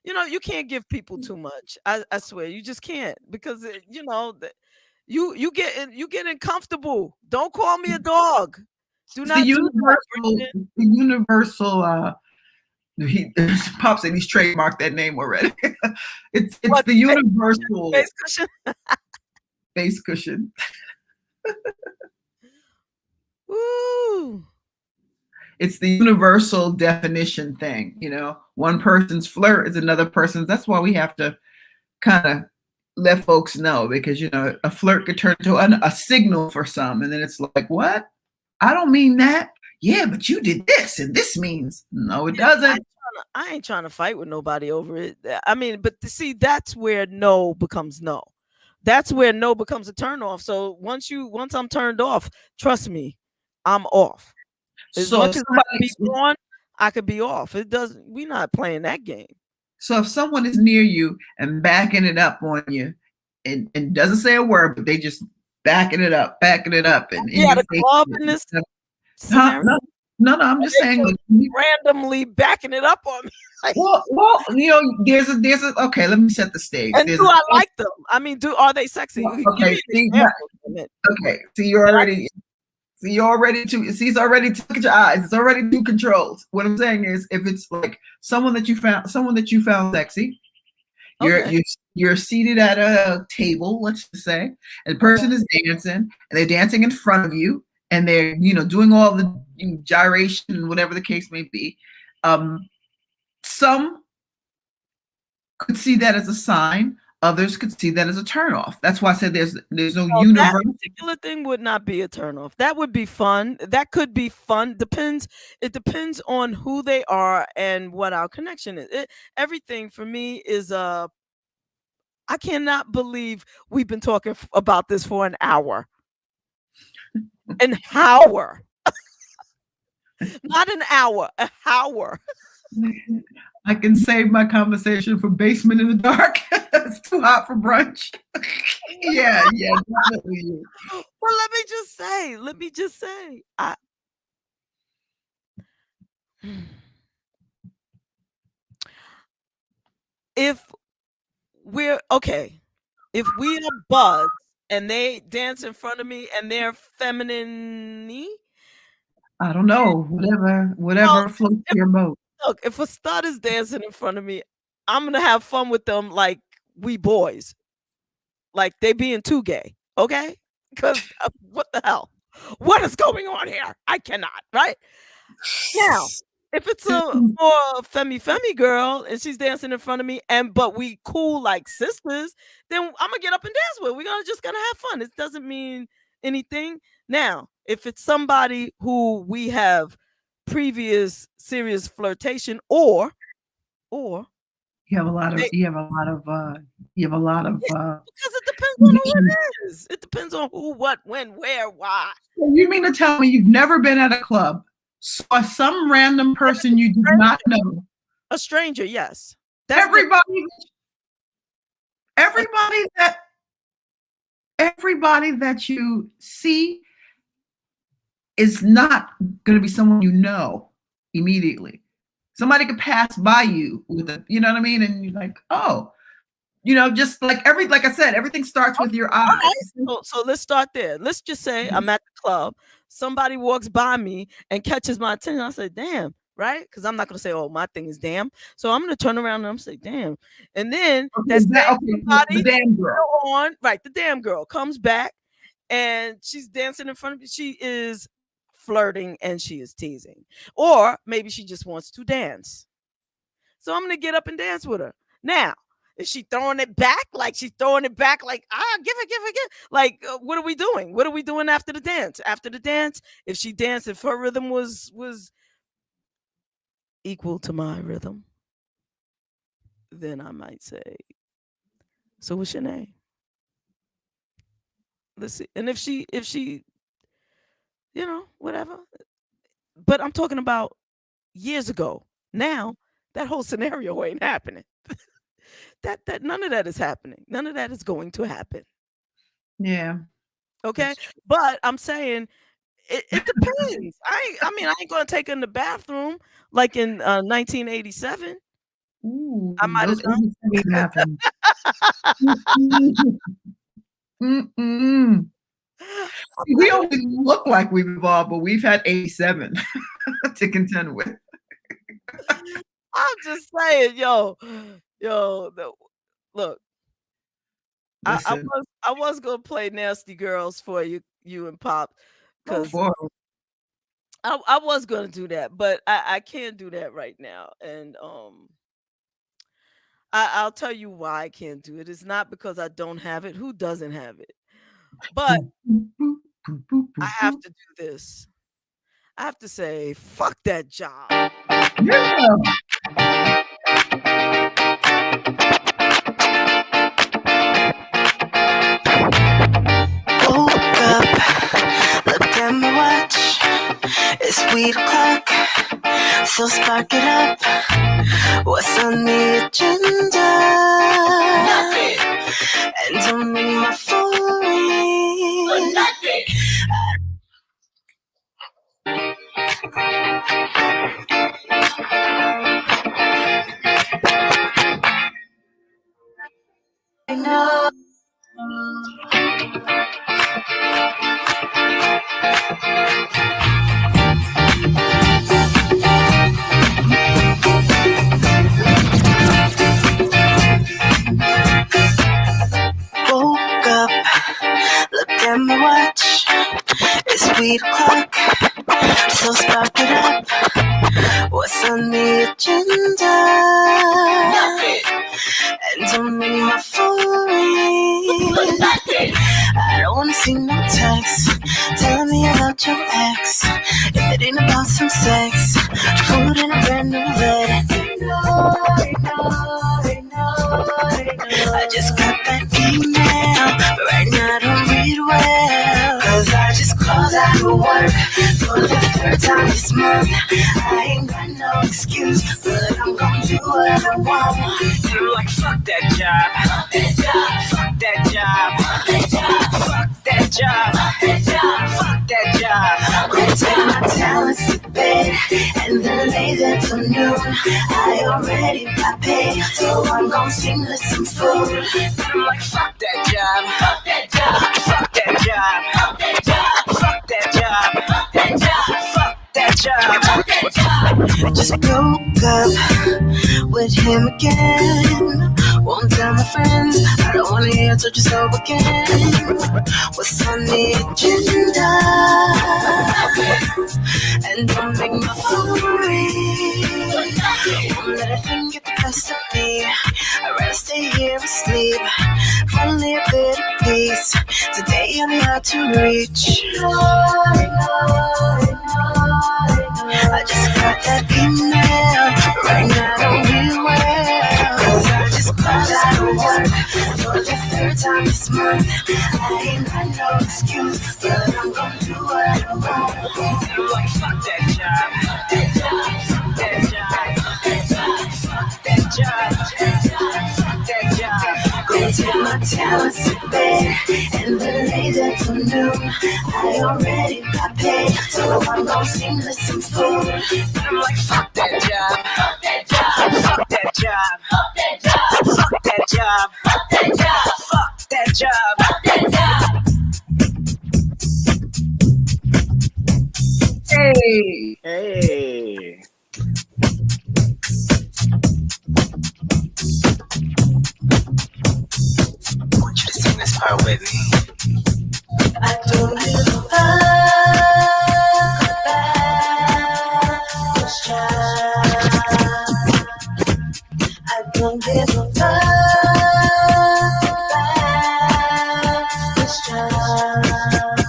you know, you can't give people too much. I swear, you just can't, because you know you get uncomfortable. Don't call me a dog. Do not. The universal. Pop said he's trademarked that name already. it's the universal face cushion. Face cushion. Ooh. It's the universal definition thing, you know. One person's flirt is another person's. That's why we have to kind of let folks know, because, you know, a flirt could turn to a signal for some, and then it's like, what? I don't mean that. Yeah, but you did this, and this means no, it doesn't. I ain't trying to fight with nobody over it. I mean, but see, that's where no becomes no. That's where no becomes a turn off. So once I'm turned off, trust me, I'm off. As much as I could be on, I could be off. We're not playing that game. So if someone is near you and backing it up on you and doesn't say a word, but they just backing it up and in Yeah, your the face. club in this Huh? scenario. No, I'm just saying. Like, Randomly backing it up on me. Like, well, there's a. Okay, let me set the stage. and There's do I like them? I mean, are they sexy? Well, Give okay, me see, an example. okay. So you're already it's already took your eyes. It's already too controlled. What I'm saying is, if it's like someone that you found sexy, you're seated at a table, let's just say, and the person is dancing, and they're dancing in front of you, and they're doing all the gyration and whatever the case may be. Some could see that as a sign. Others could see that as a turnoff. That's why I said there's no universal. That particular thing would not be a turnoff. That would be fun. That could be fun. It depends on who they are and what our connection is. Everything for me is I cannot believe we've been talking about this for an hour. An hour. Not an hour, an hour. I can save my conversation for basement in the dark. It's too hot for brunch. yeah, definitely. Well, let me just say, if we are buds and they dance in front of me and they're feminine, I don't know, whatever floats your boat. Look, if a stud is dancing in front of me, I'm gonna have fun with them like we boys, like they being too gay, okay? Because what the hell? What is going on here? I cannot, right? Now, if it's a more femi girl and she's dancing in front of me, but we cool like sisters, then I'm gonna get up and dance with her. We're just gonna have fun. It doesn't mean anything. Now, if it's somebody who we have previous serious flirtation or you have a lot of because it depends on who it is. It depends on who, what, when, where, why. You mean to tell me you've never been at a club, saw some random person you do not know? A stranger, yes. Everybody that you see is not going to be someone you know immediately. Somebody could pass by you with you know what I mean? And you're like, oh, just like I said, everything starts with your eyes. Right. So let's start there. Let's just say I'm at the club. Somebody walks by me and catches my attention. I say, damn, right? Because I'm not going to say, oh, my thing is damn. So I'm going to turn around and I'm say, damn. And then the damn girl. The damn girl comes back and she's dancing in front of me. She is flirting and she is teasing. Or maybe she just wants to dance. So I'm going to get up and dance with her. Now, is she throwing it back? Like she's throwing it back like, give it. Like, what are we doing? What are we doing after the dance? After the dance, if her rhythm was equal to my rhythm, then I might say, so what's your name? Let's see. And if she, whatever. But I'm talking about years ago. Now, that whole scenario ain't happening. that none of that is happening. None of that is going to happen. Yeah. Okay. But I'm saying it depends. I ain't gonna take her in the bathroom like in 1987. Ooh, I might have happened. We only look like we've evolved, but we've had 87 to contend with. I'm just saying, look. I was gonna play Nasty Girls for you and Pop, because I was gonna do that, but I can't do that right now. And I'll tell you why I can't do it. It's not because I don't have it. Who doesn't have it? But I have to do this. I have to say, fuck that job. Yeah. Woke up, looked at my watch. It's 8 o'clock, so spark it up. What's on the agenda? Nothing. And don't make my phone For nothing. I know. Woke up, looked at my watch. It's 8 o'clock, so spark it up. What's on the agenda? Nothing. And don't make my phone ring. For nothing. I don't wanna see no text telling me about your ex. If it ain't about some sex, food in a brand new bed. I just got that email, but right now I don't read well. Cause I just called out of work for the 3rd time this month. I ain't got no excuse, but I'm gonna do what I want. I'm like, fuck that job. Fuck that job. Fuck that job. Fuck that job. Fuck that job. Fuck that job. Fuck that job. Gonna take my talents to bed and then lay there till noon. I already got paid, so I'm gonna sing with some food. I'm like, fuck that job. Fuck that job. Fuck that job. Fuck that job. Fuck that job. Fuck that job. Fuck that job. Fuck that job. I just broke up with him again. Won't tell my friends, I don't wanna hear till just so again. What's on the agenda? And don't make my phone ring. Won't let a thing get the best of me. I'd rather stay here asleep. Finally a bit of peace. Today I'm hard to reach. I just got that email. Right now I don't feel well. Cause I just called out of work for the 3rd time this month. I ain't got no excuse, but I'm gonna do what I want. I'm like, fuck that job. Fuck that job. Fuck that job. Fuck that job. Fuck that job. Fuck that job. Gonna take my talents to bed and then lay there till noon. I already got paid, so I'm gonna sing with some food. I'm like, fuck that job. Fuck that job. Fuck that job. Fuck that job. Fuck that job. Fuck that job. Fuck that job. Fuck that job. Hey. Hey. I want you to sing this part with me. I don't give a fuck about this child. I don't give a fuck about this child.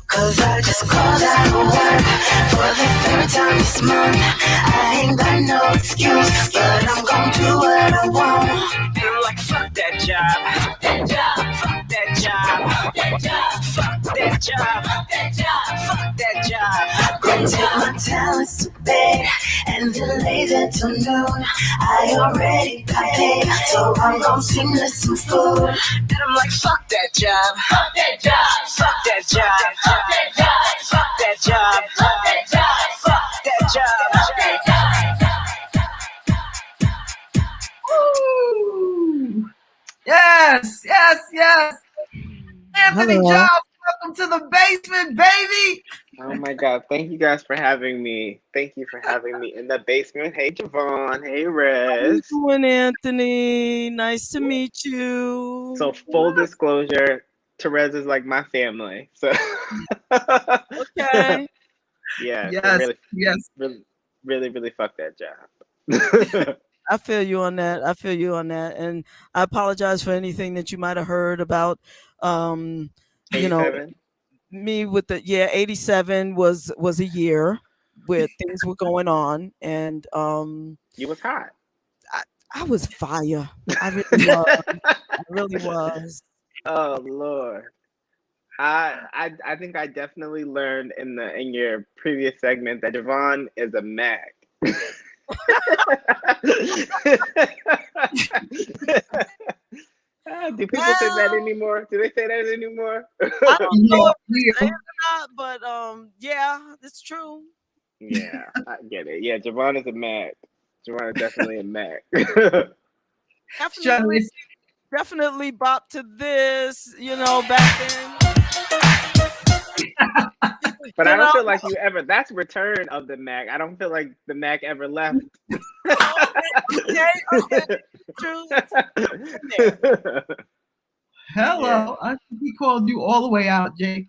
Cause I just called out of work for the 3rd time this month. I ain't got no excuse, but I'm gonna do what I want. I'm like, fuck that job. Fuck that job. Fuck that job. Fuck that job. Fuck that job. Fuck that job. Fuck that job. Gonna take my talents to bed and then lay there till noon. I already got paid, so I'm gonna sing with some food. And I'm like, fuck that job. Fuck that job. Fuck that job. Fuck that job. Fuck that job. Fuck that job. Fuck that job. Fuck that job. Woo. Yes, yes, yes. Anthony Hello. Giles, welcome to the basement, baby. Oh my God. Thank you guys for having me. Thank you for having me in the basement. Hey, JaVonne. Hey, How you Rez. doing, Anthony? Nice to meet you. So, full disclosure, Terez is like my family. So, Okay. yeah. So Yes, really, yes. really fuck that job. I feel you on that. I feel you on that. And I apologize for anything that you might have heard about, you know, 87? me with the, 87 was a year where things were going on. And You was hot. I was fire. I really was. I really was. Oh Lord. I think I definitely learned in your previous segment that JaVonne is a Mac. Do people say that anymore? Do they say that anymore? I don't know if they say it or not, but yeah, it's true. Yeah, I get it. Yeah, JaVonne is a Mac. JaVonne is definitely a Mac. Definitely bop to this, back then. But I don't feel like you ever. That's Return of the Mac. I don't feel like the Mac ever left. Okay. True. Hello, I think he called you all the way out, Jake.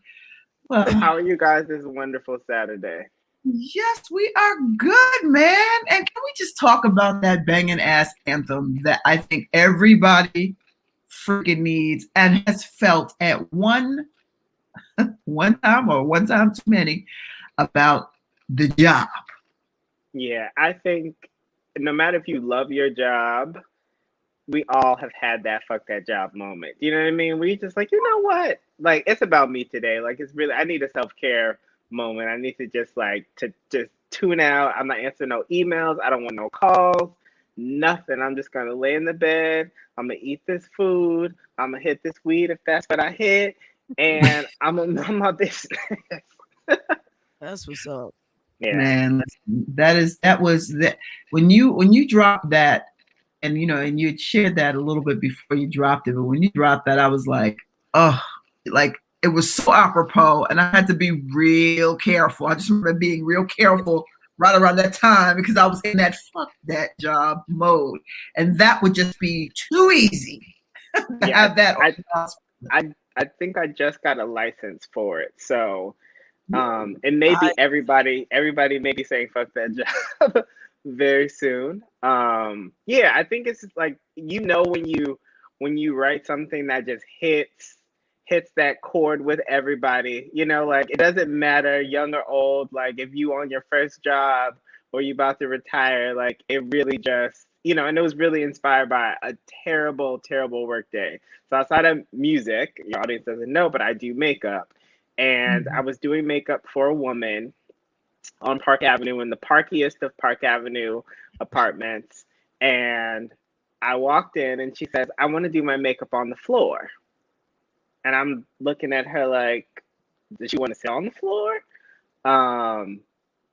Well, how are you guys this wonderful Saturday? Yes, we are good, man. And can we just talk about that banging ass anthem that I think everybody freaking needs and has felt at one time or one time too many about the job? Yeah, I think no matter if you love your job, we all have had that fuck that job moment. You know what I mean? We just like, you know what? Like, it's about me today. Like, it's really, I need a self-care moment. I need to just just tune out. I'm not answering no emails. I don't want no calls, nothing. I'm just gonna lay in the bed. I'm gonna eat this food. I'm gonna hit this weed if that's what I hit, and I'm my business. That's what's up. Yeah. Man, that was when you dropped that, and and you had shared that a little bit before you dropped it, but when you dropped that, I was like, oh, like it was so apropos, and I had to be real careful. I just remember being real careful right around that time because I was in that fuck that job mode, and that would just be too easy to have that. I think I just got a license for it, so and maybe everybody may be saying fuck that job very soon. Yeah, I think it's like when you write something that just hits that chord with everybody, like it doesn't matter young or old, like if you on your first job or you about to retire, like it really just, and it was really inspired by a terrible work day. So outside of music, your audience doesn't know, but I do makeup, and I was doing makeup for a woman on Park Avenue in the parkiest of Park Avenue apartments, and I walked in and she says, I want to do my makeup on the floor. And I'm looking at her like, does she want to sit on the floor?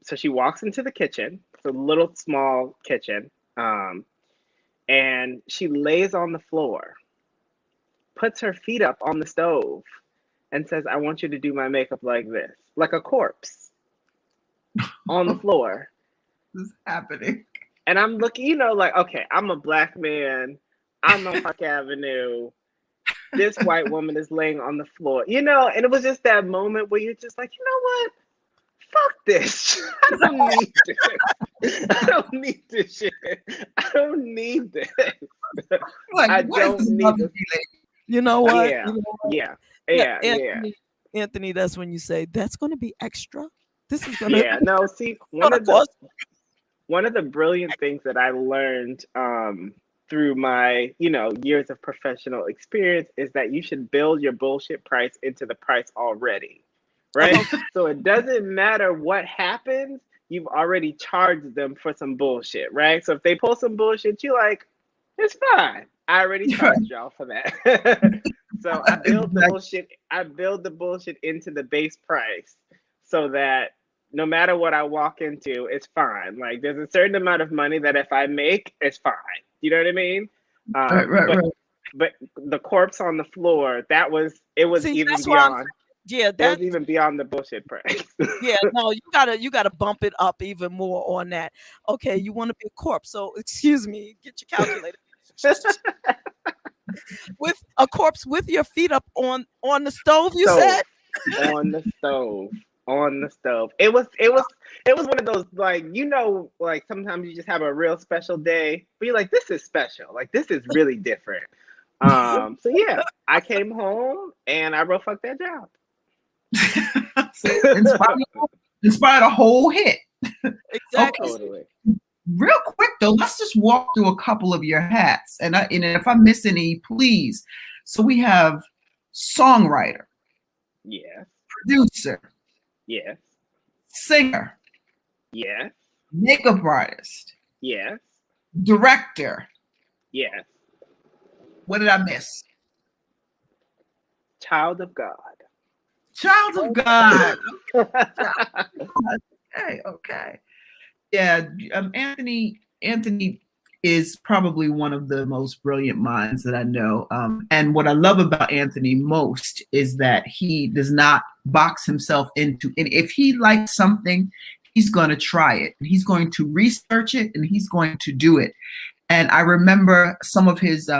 So she walks into the kitchen. It's a little small kitchen. And she lays on the floor, puts her feet up on the stove, and says, I want you to do my makeup like this, like a corpse on the floor. This is happening. And I'm looking, like, okay, I'm a Black man. I'm on Park Avenue. This white woman is laying on the floor, and it was just that moment where you're just like, you know what? Fuck this. I don't need this. I don't need this shit. I don't need this. Like, I don't need this. You know what? Yeah. Anthony, that's when you say, that's going to be extra. This is going to. Yeah, no, see, one of the brilliant things that I learned through my, years of professional experience is that you should build your bullshit price into the price already, right? So it doesn't matter what happens, you've already charged them for some bullshit, right? So if they pull some bullshit, you're like, it's fine. I already charged y'all for that. So I build the bullshit into the base price so that no matter what I walk into, it's fine. Like there's a certain amount of money that if I make, it's fine. You know what I mean? Right. But the corpse on the floor, it was even beyond. Yeah, that was even beyond the bullshit price. Yeah, no, you gotta bump it up even more on that. Okay, you want to be a corpse, so excuse me, get your calculator. With a corpse with your feet up on the stove, you said? On the stove. It was one of those, like, like sometimes you just have a real special day, but you're like, this is special. Like this is really different. So yeah, I came home and I wrote fuck that job. Inspired a whole hit. Exactly. Oh, totally. Real quick though, let's just walk through a couple of your hats, and if I miss any, please. So we have songwriter, yes, producer, yes, singer, yes, makeup artist, Yes. Director. Yes. What did I miss? Child of God. Child of God. Okay, okay. Yeah, Anthony is probably one of the most brilliant minds that I know. And what I love about Anthony most is that he does not box himself into, and if he likes something, he's going to try it. He's going to research it and he's going to do it. And I remember some of his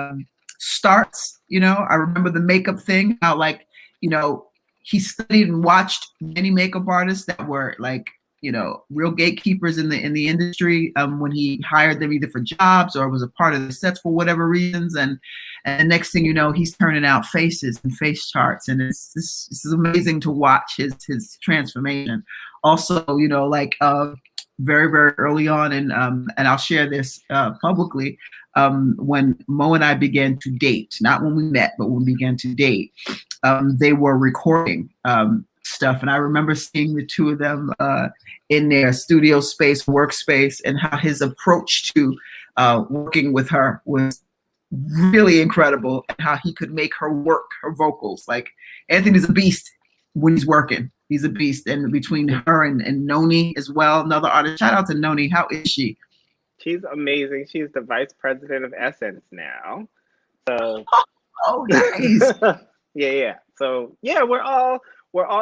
starts, you know, I remember the makeup thing, how like, you know, he studied and watched many makeup artists that were like, you know, real gatekeepers in the industry when he hired them either for jobs or was a part of the sets for whatever reasons. And the next thing you know, he's turning out faces and face charts. And this is amazing to watch his transformation. Also, you know, like very, very early on, and I'll share this publicly, when Mo and I began to date, not when we met, but when we began to date, they were recording stuff. And I remember seeing the two of them in their studio space, workspace, and how his approach to working with her was really incredible, and how he could make her work, her vocals. Like, Anthony's a beast when he's working. He's a beast. And between her and Noni as well, another artist. Shout out to Noni. How is she? She's amazing. She's the vice president of Essence now. So oh, nice. yeah. So yeah, we're all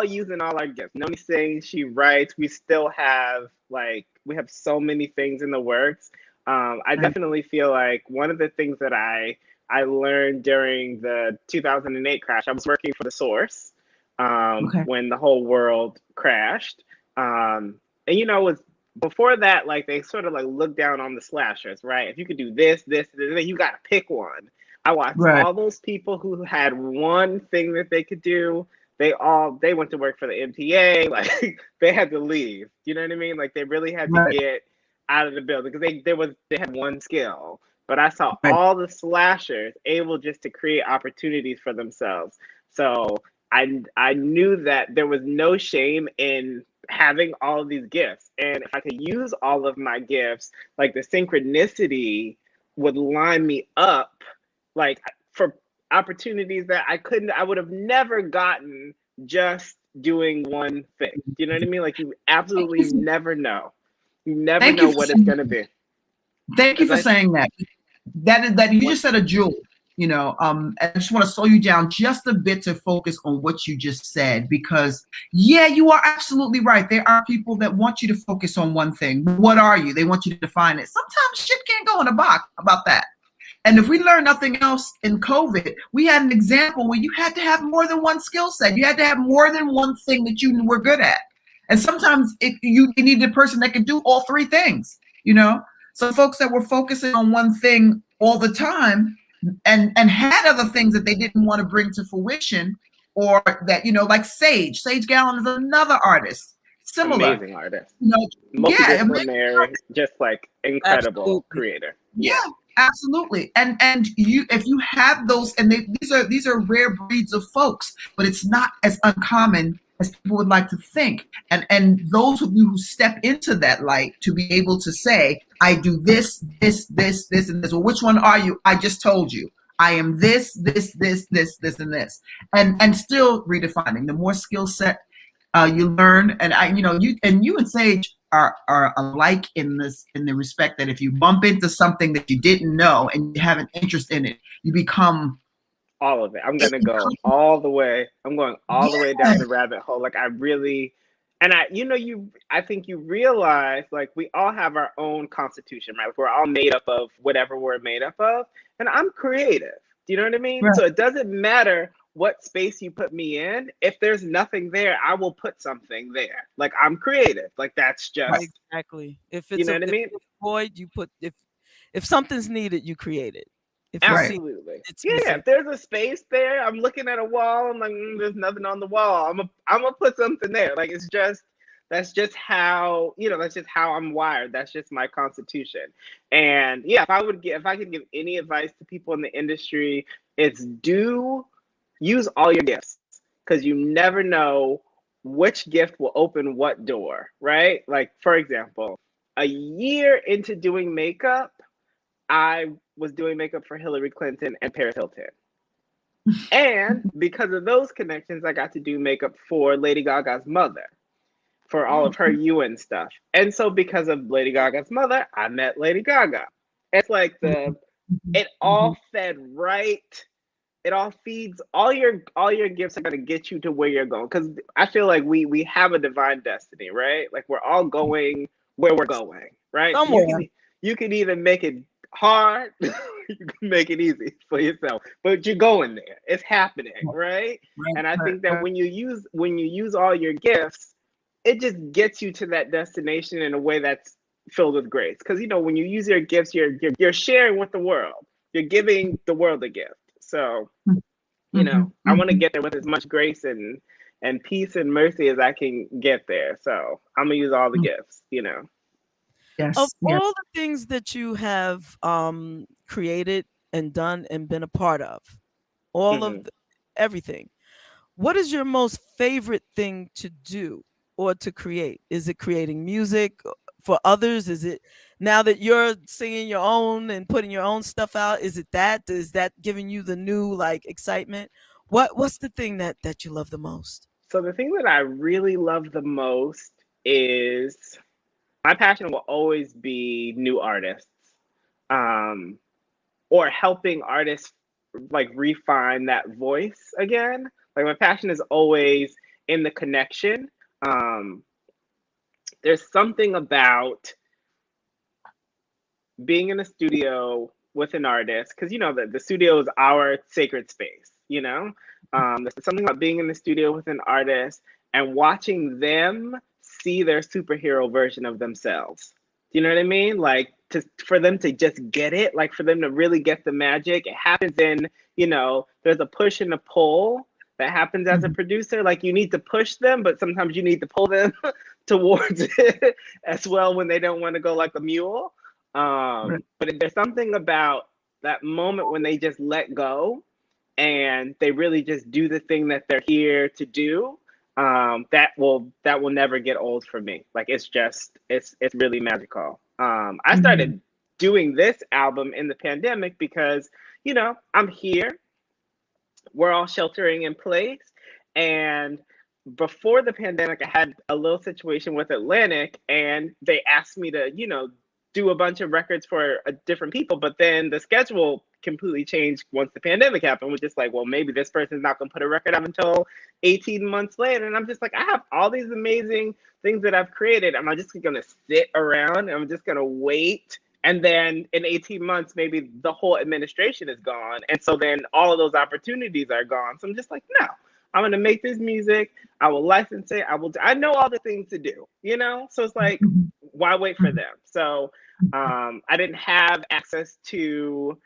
using all our gifts. Noni sings, she writes. We still have we have so many things in the works. I definitely feel like one of the things that I learned during the 2008 crash, I was working for The Source when the whole world crashed. And you know, it was before that, like they sort of like looked down on the slashers, right? If you could do this, then you got to pick one. I watched all those people who had one thing that they could do. They went to work for the MTA. Like they had to leave. You know what I mean? Like they really had to get out of the building because they had one skill. But I saw all the slashers able just to create opportunities for themselves. So I knew that there was no shame in having all of these gifts. And if I could use all of my gifts, like the synchronicity would line me up like for opportunities that I would have never gotten just doing one thing. Do you know what I mean? Like you absolutely never know. You never know what it's gonna be. Thank you for saying that. That you just said a jewel. You know, I just want to slow you down just a bit to focus on what you just said, because yeah, you are absolutely right. There are people that want you to focus on one thing. What are you? They want you to define it. Sometimes shit can't go in a box about that. And if we learn nothing else in COVID, we had an example where you had to have more than one skill set. You had to have more than one thing that you were good at. And sometimes you needed a person that could do all three things, you know? So folks that were focusing on one thing all the time and had other things that they didn't want to bring to fruition, or that, you know, like Sage Gallen is another artist, similar. Amazing artist. You know, multidisciplinary, just like incredible creator. Yeah, absolutely. And if you have those, and these are rare breeds of folks, but it's not as uncommon as people would like to think. And those of you who step into that light to be able to say, I do this, and this. Well, which one are you? I just told you. I am this, and this. And still redefining. The more skill set you learn, and you and Sage are alike in the respect that if you bump into something that you didn't know and you have an interest in it, you become all of it. I'm gonna go all the way. I'm going all the way down the rabbit hole. Like I really, and I think you realize like we all have our own constitution, right? Like we're all made up of whatever we're made up of, and I'm creative. Do you know what I mean? Right. So it doesn't matter what space you put me in. If there's nothing there, I will put something there. Like I'm creative. Like that's just exactly. If it's what I mean? Void, you put if something's needed, you create it. Absolutely. If there's a space there, I'm looking at a wall. I'm like, there's nothing on the wall. I'm gonna put something there. Like that's just how I'm wired. That's just my constitution. And yeah, if I could give any advice to people in the industry, it's use all your gifts, because you never know which gift will open what door, right? Like for example, a year into doing makeup, I was doing makeup for Hillary Clinton and Paris Hilton. And because of those connections, I got to do makeup for Lady Gaga's mother for all of her UN stuff. And so because of Lady Gaga's mother, I met Lady Gaga. It's like it all fed right. It all feeds, all your gifts are gonna get you to where you're going. Because I feel like we have a divine destiny, right? Like we're all going where we're going, right? Somewhere. You can either make it hard, you can make it easy for yourself, but you're going there. It's happening, right? And I think that when you use all your gifts, it just gets you to that destination in a way that's filled with grace. Because when you use your gifts, you're sharing with the world. You're giving the world a gift. So, I want to get there with as much grace and peace and mercy as I can get there. So I'm gonna use all the gifts, Yes. Of all the things that you have created and done and been a part of, all of everything, what is your most favorite thing to do or to create? Is it creating music for others? Is it now that you're singing your own and putting your own stuff out? Is that giving you the new excitement? What's the thing that you love the most? So the thing that I really love the most is my passion will always be new artists, or helping artists refine that voice again. Like my passion is always in the connection. There's something about being in a studio with an artist, because the studio is our sacred space. There's something about being in the studio with an artist and watching them see their superhero version of themselves. Do you know what I mean? For them to just get it, for them to really get the magic. It happens in, there's a push and a pull that happens as a producer. You need to push them, but sometimes you need to pull them towards it as well when they don't want to go like a mule. But there's something about that moment when they just let go and they really just do the thing that they're here to do. That will never get old for me. It's really magical. I started doing this album in the pandemic because, I'm here. We're all sheltering in place. And before the pandemic, I had a little situation with Atlantic, and they asked me to, do a bunch of records for different people. But then the schedule completely changed once the pandemic happened. We're just well, maybe this person's not going to put a record up until 18 months later. And I'm just I have all these amazing things that I've created. Am I just going to sit around? I'm just going to wait. And then in 18 months, maybe the whole administration is gone. And so then all of those opportunities are gone. So I'm just no, I'm going to make this music. I will license it. I know all the things to do, So it's why wait for them? So I didn't have access to,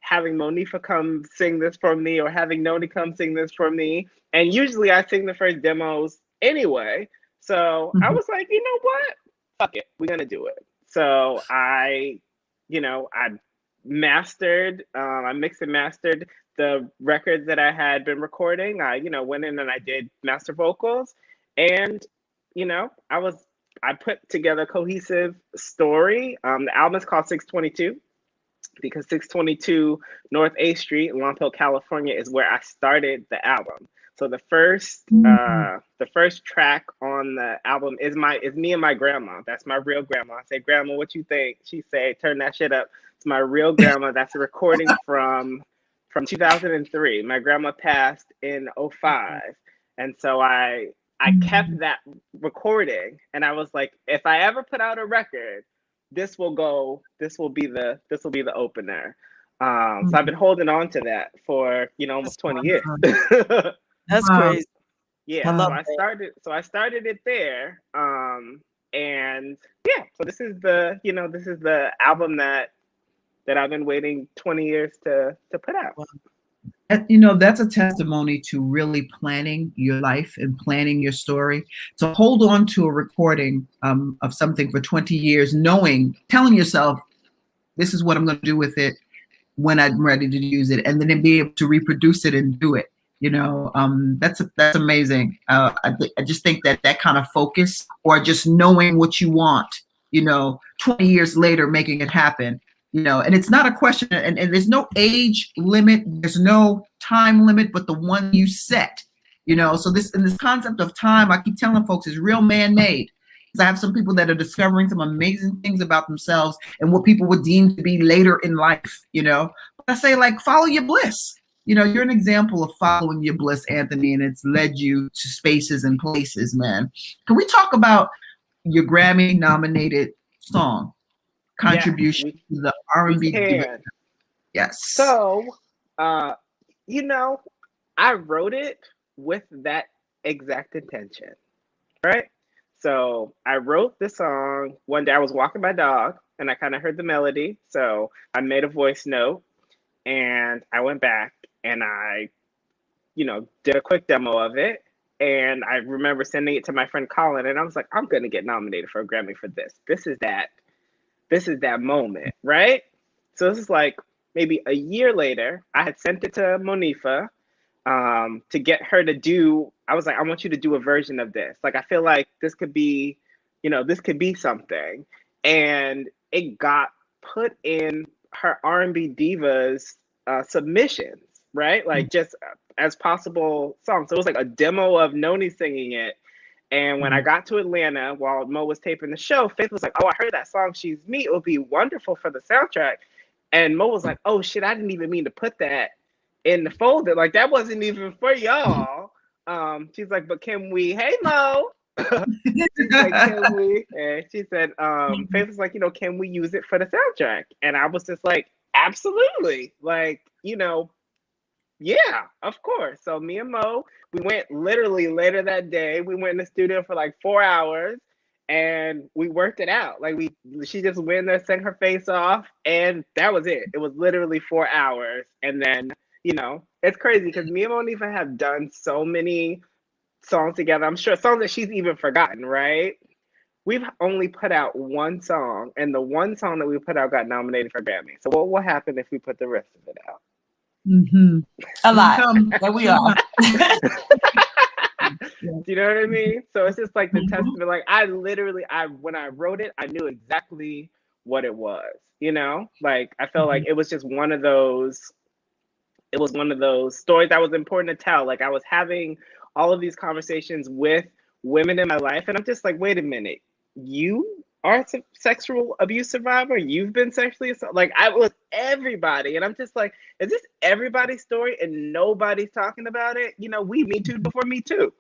having Monifa come sing this for me or having Noni come sing this for me. And usually I sing the first demos anyway. So I was you know what? Fuck it. We're going to do it. So I mastered, I mixed and mastered the records that I had been recording. I, went in and I did master vocals, and, I put together a cohesive story. The album is called 622 because 622 North A Street in Long Hill, California is where I started the album. So the first track on the album is me and my grandma. That's my real grandma. I say, Grandma, what you think? She say, turn that shit up. It's my real grandma. That's a recording from 2003. My grandma passed in 2005. And so I kept that recording, and I was if I ever put out a record, this will be the opener. So I've been holding on to that for almost 20 years. That's crazy. Yeah, I started it there. And yeah, so this is the album that I've been waiting 20 years to put out. And, that's a testimony to really planning your life and planning your story. To hold on to a recording of something for 20 years, telling yourself, this is what I'm going to do with it when I'm ready to use it, and then be able to reproduce it and do it. That's amazing. I just think that kind of focus, or just knowing what you want, 20 years later making it happen. And it's not a question, and there's no age limit, there's no time limit, but the one you set. So this concept of time, I keep telling folks, is real man-made. I have some people that are discovering some amazing things about themselves and what people would deem to be later in life. But I say, like, follow your bliss. You're an example of following your bliss, Anthony, and it's led you to spaces and places, man. Can we talk about your Grammy-nominated song contribution to the R&B? Yes. So, I wrote it with that exact intention, right? So I wrote the song one day. I was walking my dog and I kind of heard the melody. So I made a voice note and I went back and I, did a quick demo of it. And I remember sending it to my friend Colin and I was like, I'm going to get nominated for a Grammy for this. This is that moment, right? So this is like maybe a year later, I had sent it to Monifa to get her to do, I was like, I want you to do a version of this. Like, I feel like this could be, this could be something. And it got put in her R&B Divas submissions, right? Like just as possible songs. So it was like a demo of Noni singing it. And when I got to Atlanta, while Mo was taping the show, Faith was like, oh, I heard that song, She's Me. It would be wonderful for the soundtrack. And Mo was like, oh shit, I didn't even mean to put that in the folder. Like, that wasn't even for y'all. She's like, but can we, hey Mo. She's like, can we? And she said, Faith was like, can we use it for the soundtrack? And I was just like, absolutely. Like, yeah, of course. So me and Mo, we went literally later that day. We went in the studio for like 4 hours and we worked it out. Like she just went there, sang her face off, and that was it. It was literally 4 hours. And then, it's crazy because me and Monifa have done so many songs together. I'm sure songs that she's even forgotten, right? We've only put out one song, and the one song that we put out got nominated for Grammy. So what will happen if we put the rest of it out? A lot. There we are. Do you know what I mean? So it's just like the testament. Like when I wrote it, I knew exactly what it was. Like I felt like it was just one of those. It was one of those stories that was important to tell. Like I was having all of these conversations with women in my life, and I'm just like, wait a minute, you are a sexual abuse survivor? You've been sexually assaulted? Like I was everybody, and I'm just like, is this everybody's story and nobody's talking about it? We Me Too before Me Too.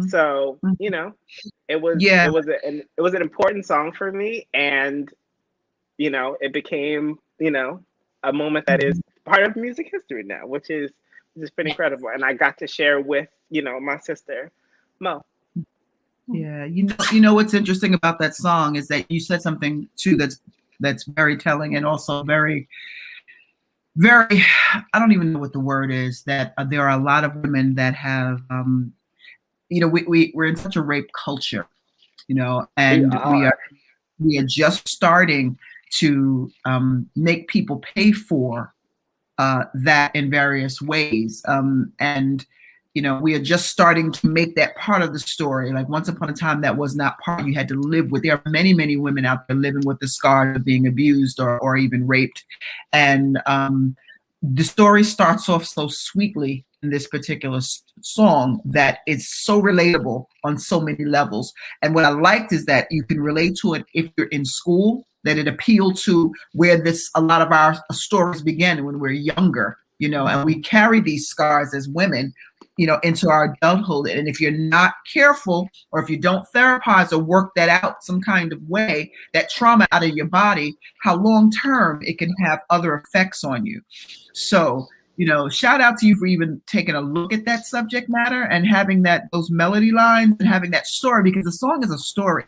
So it was an important song for me, and it became a moment that is part of music history now, which is pretty incredible. And I got to share with my sister Mo. Yeah, what's interesting about that song is that you said something too that's very telling, and also very, very, I don't even know what the word is, that there are a lot of women that have we're in such a rape culture, and we are just starting to make people pay for that in various ways, and we are just starting to make that part of the story. Like once upon a time, that was not part you had to live with. There are many, many women out there living with the scars of being abused or even raped. And the story starts off so sweetly in this particular song that it's so relatable on so many levels. And what I liked is that you can relate to it if you're in school, that it appealed to where a lot of our stories began when we're younger, and we carry these scars as women, into our adulthood. And if you're not careful, or if you don't therapize or work that out some kind of way, that trauma out of your body, how long-term it can have other effects on you. So, shout out to you for even taking a look at that subject matter and having those melody lines and having that story, because the song is a story.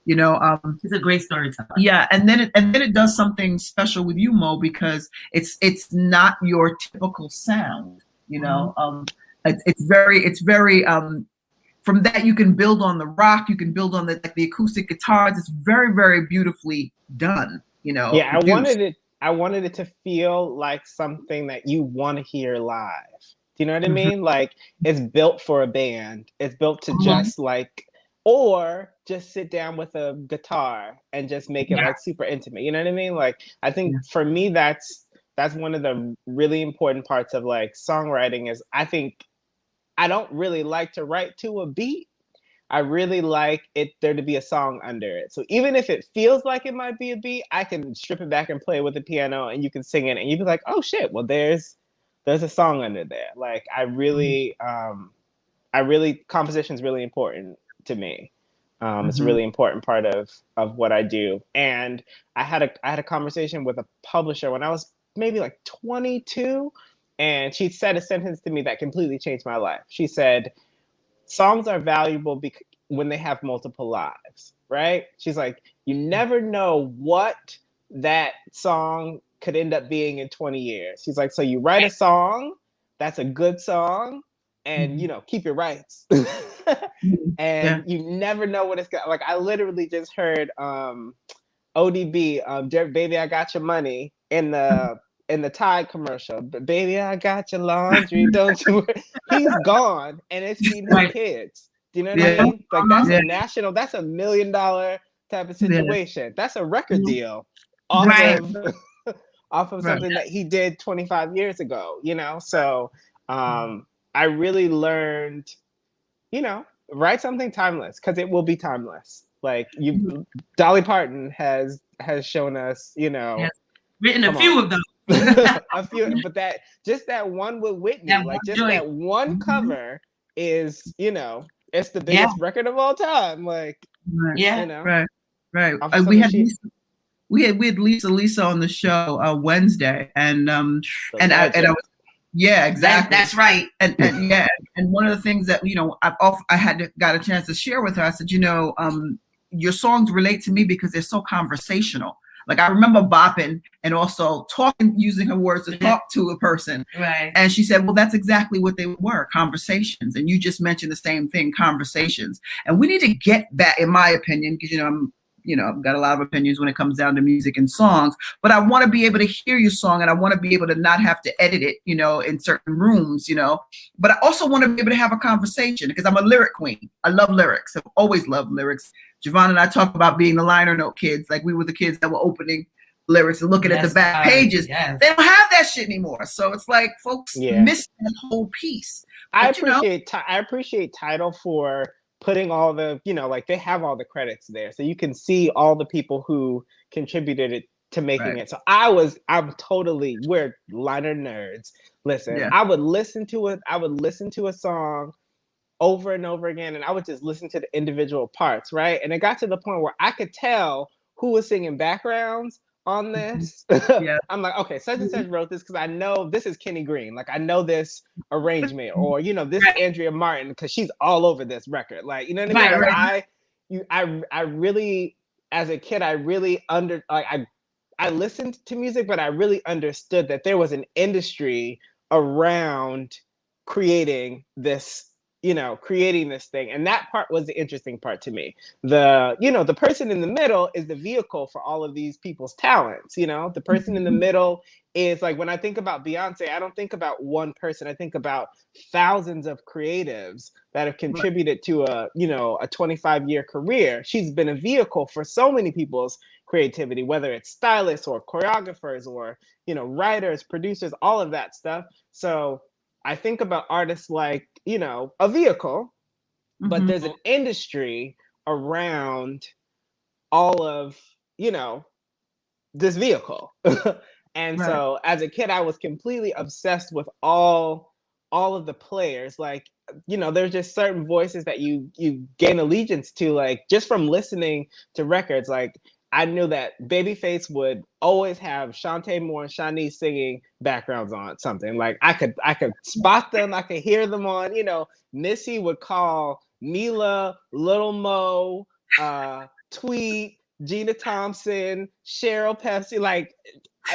It's a great storyteller. Yeah, and then it does something special with you, Mo, because it's not your typical sound. It's very from that you can build on the rock, you can build on the acoustic guitars. It's very, very beautifully done. Yeah, produced. I wanted it to feel like something that you want to hear live. Do you know what I mean? Like it's built for a band. It's built to just like or just sit down with a guitar and just make it like super intimate. You know what I mean? Like, I think for me, that's one of the really important parts of like songwriting is I think I don't really like to write to a beat. I really like there to be a song under it. So even if it feels like it might be a beat, I can strip it back and play with the piano and you can sing it and you'd be like, oh shit, well there's a song under there. Like I really composition is really important to me. It's a really important part of what I do. And I had a conversation with a publisher when I was maybe like 22, and she said a sentence to me that completely changed my life. She said, songs are valuable when they have multiple lives, right? She's like, you never know what that song could end up being in 20 years. She's like, so you write a song, that's a good song, and keep your rights. And you never know what it's got. Like I literally just heard ODB, Baby I Got Your Money in the Tide commercial. But baby, I got your laundry, don't you worry. He's gone and it's feeding his kids. Do you know what I mean? Like that's a national, that's $1 million type of situation. That's a record deal off of something that he did 25 years ago, So I really learned, write something timeless because it will be timeless. Like Dolly Parton has shown us, written a few of those. A few, but that one with Whitney, that one cover is, it's the biggest record of all time. Like, right. We had Lisa on the show Wednesday, and I was. Yeah, exactly. That's right. And one of the things that I got a chance to share with her, I said, your songs relate to me because they're so conversational. Like I remember bopping and also talking, using her words to talk to a person. Right. And she said, well, that's exactly what they were, conversations. And you just mentioned the same thing, conversations. And we need to get back, in my opinion, because I've got a lot of opinions when it comes down to music and songs, but I want to be able to hear your song and I want to be able to not have to edit it, in certain rooms, but I also want to be able to have a conversation because I'm a lyric queen. I love lyrics. I've always loved lyrics. JaVonne and I talk about being the liner note kids. Like we were the kids that were opening lyrics and looking at the back pages. Yes. They don't have that shit anymore. So it's like folks miss that whole piece. But, I appreciate Tidal for putting all the, like they have all the credits there. So you can see all the people who contributed to making it. So we're liner nerds. Listen, I would listen to a song over and over again, and I would just listen to the individual parts, right? And it got to the point where I could tell who was singing backgrounds on this. I'm like, okay, such and such wrote this because I know this is Kenny Green. Like I know this arrangement, or this Andrea Martin because she's all over this record. Like you know what I mean? I really, as a kid, I really I listened to music, but I really understood that there was an industry around creating this thing. And that part was the interesting part to me. The person in the middle is the vehicle for all of these people's talents. The person in the middle is like, when I think about Beyonce, I don't think about one person. I think about thousands of creatives that have contributed to a 25-year career. She's been a vehicle for so many people's creativity, whether it's stylists or choreographers or, writers, producers, all of that stuff. So I think about artists like, a vehicle, but there's an industry around all of, this vehicle. And so as a kid, I was completely obsessed with all of the players. Like, there's just certain voices that you gain allegiance to, like just from listening to records. Like I knew that Babyface would always have Shantae Moore and Shanice singing backgrounds on something. Like I could spot them, I could hear them on, Missy would call Mila, Little Mo, Tweet, Gina Thompson, Cheryl Pepsi. Like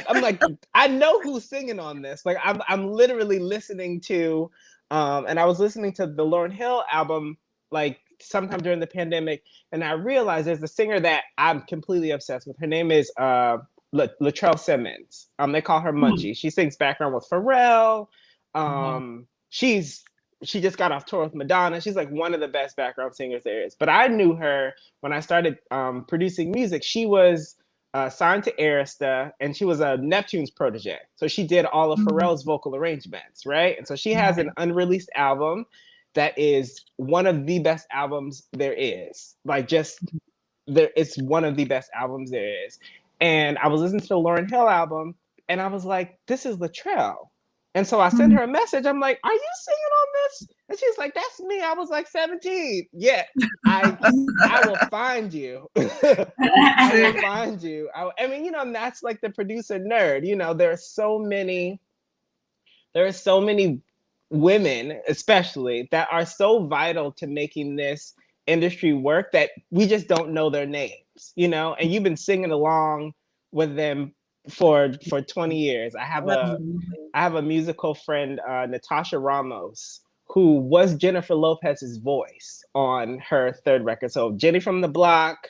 I'm like, I know who's singing on this. Like I'm literally listening to, and I was listening to the Lauryn Hill album, like sometime during the pandemic, and I realized there's a singer that I'm completely obsessed with. Her name is Latrell Simmons. They call her Munchie. She sings background with Pharrell. She's she just got off tour with Madonna. She's like one of the best background singers there is. But I knew her when I started producing music. She was signed to Arista, and she was a Neptune's protege. So she did all of Pharrell's vocal arrangements, right? And so she has an unreleased album that is one of the best albums there is. Like it's one of the best albums there is. And I was listening to the Lauryn Hill album, and I was like, this is Latrell. And so I sent her a message. I'm like, are you singing on this? And she's like, that's me. I was like 17. Yeah, I will find you. I will find you. I mean, you know, and that's like the producer nerd. You know, there are so many women, especially, that are so vital to making this industry work that we just don't know their names, you know? And you've been singing along with them for 20 years. I have a musical friend, Natasha Ramos, who was Jennifer Lopez's voice on her third record. So Jenny from the Block,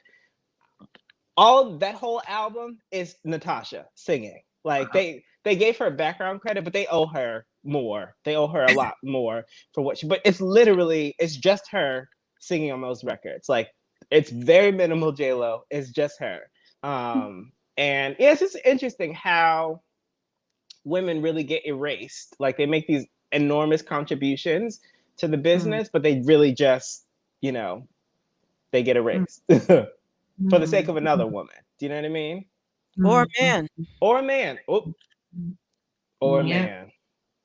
that whole album is Natasha singing. Like they gave her background credit, but they owe her more. They owe her a lot more for what but it's just her singing on those records. Like it's very minimal J-Lo. It's just her. And yeah, it's just interesting how women really get erased. Like they make these enormous contributions to the business, but they really just, you know, they get erased for the sake of another woman. Do you know what I mean? Or a man. Or a man. Oh. Or a man.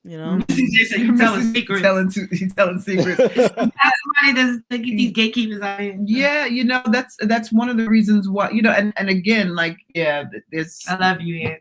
You know, you're telling secrets. He's telling secrets. Somebody does get these gatekeepers out here. Yeah, you know, that's one of the reasons why, you know, and again, like, yeah, it's. I love you, Ed.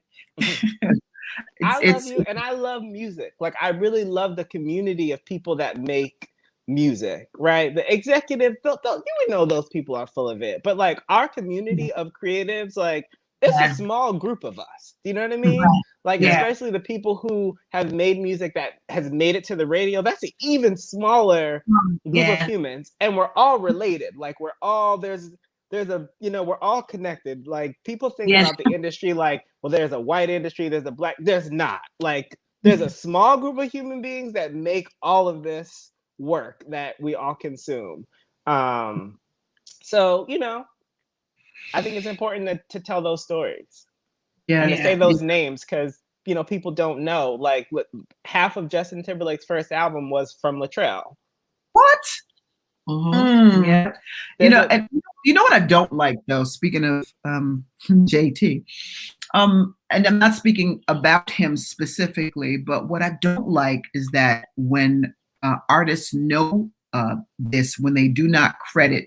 I love you, and I love music. Like, I really love the community of people that make music, right? The executive, you know, those people are full of it. But like our community of creatives, like, it's a small group of us. Do you know what I mean? Like, especially the people who have made music that has made it to the radio. That's an even smaller group of humans. And we're all related. Like, we're all, there's a, you know, we're all connected. Like, people think about the industry like, well, there's a white industry, there's a black, there's not. Like, there's a small group of human beings that make all of this work that we all consume. So, you know, I think it's important to tell those stories and to say those names, because, you know, people don't know, like, half of Justin Timberlake's first album was from Latrell. What? Yeah. You know, and you know what I don't like, though, speaking of JT, and I'm not speaking about him specifically, but what I don't like is that when artists know this, when they do not credit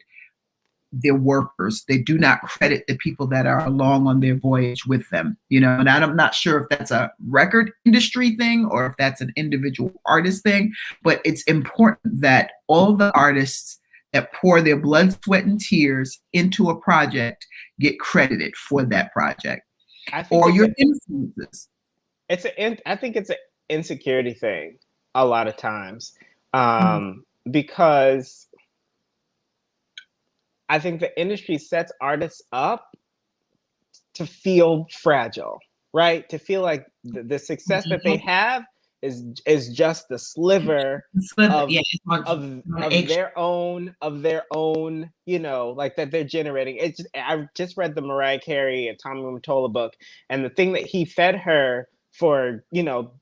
their workers, they do not credit the people that are along on their voyage with them, you know, and I'm not sure if that's a record industry thing or if that's an individual artist thing, but it's important that all the artists that pour their blood, sweat, and tears into a project get credited for that project. Or your influences. I think it's an insecurity thing a lot of times, because I think the industry sets artists up to feel fragile, right? To feel like the success that they have is just the sliver of their own, you know, like that they're generating. I just read the Mariah Carey and Tommy Mottola book, and the thing that he fed her for, you know,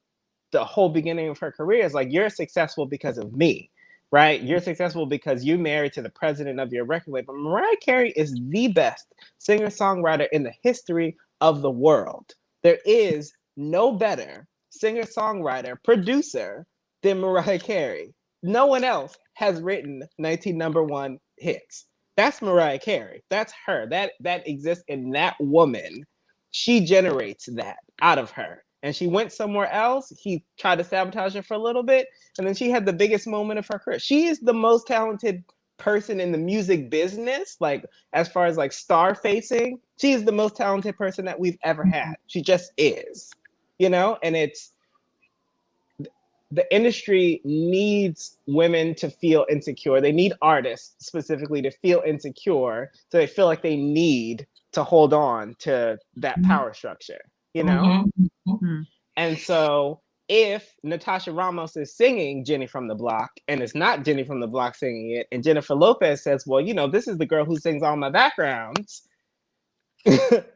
the whole beginning of her career is like, you're successful because of me. Right? You're successful because you married to the president of your record label. Mariah Carey is the best singer-songwriter in the history of the world. There is no better singer-songwriter, producer than Mariah Carey. No one else has written 19 #1 hits. That's Mariah Carey. That's her. That exists in that woman. She generates that out of her. And she went somewhere else. He tried to sabotage her for a little bit. And then she had the biggest moment of her career. She is the most talented person in the music business. Like, as far as like star facing, she is the most talented person that we've ever had. She just is, you know? And the industry needs women to feel insecure. They need artists specifically to feel insecure. So they feel like they need to hold on to that power structure, you know? And so if Natasha Ramos is singing Jenny from the Block and it's not Jenny from the Block singing it, and Jennifer Lopez says, well, you know, this is the girl who sings all my backgrounds, it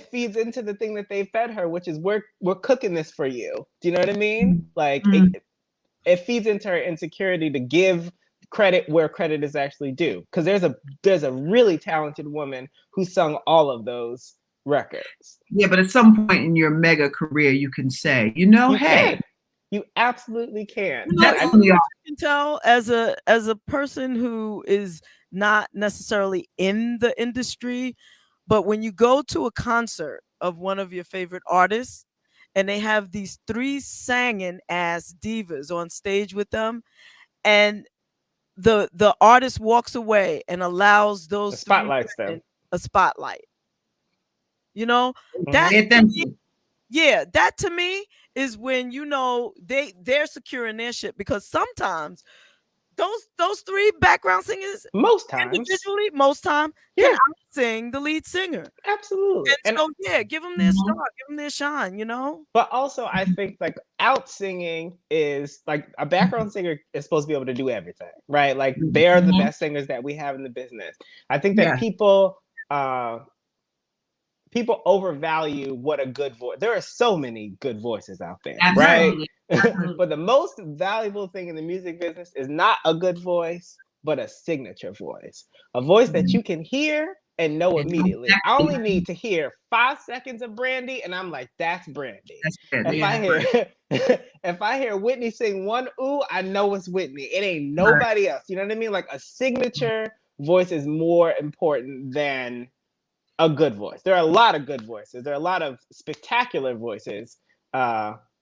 feeds into the thing that they fed her, which is we're cooking this for you. Do you know what I mean? Like it feeds into her insecurity to give credit where credit is actually due. Because there's a really talented woman who sung all of those records. Yeah, but at some point in your mega career, you can say, you know, hey, you absolutely can. You know, you can tell as a person who is not necessarily in the industry, but when you go to a concert of one of your favorite artists and they have these 3 singing ass divas on stage with them, and the artist walks away and allows those spotlights them a spotlight. You know, that to me is when, you know, they're securing their shit, because sometimes those 3 background singers most times can sing the lead singer. Absolutely. And so give them their star, give them their shine, you know. But also I think like out singing is like a background singer is supposed to be able to do everything, right? Like they are the best singers that we have in the business. I think that people overvalue what a good voice. There are so many good voices out there, right? But the most valuable thing in the music business is not a good voice, but a signature voice. A voice that you can hear and know immediately. I only need to hear 5 seconds of Brandy and I'm like, that's Brandy. If I hear Whitney sing one ooh, I know it's Whitney. It ain't nobody else. You know what I mean? Like a signature voice is more important than a good voice. There are a lot of good voices. There are a lot of spectacular voices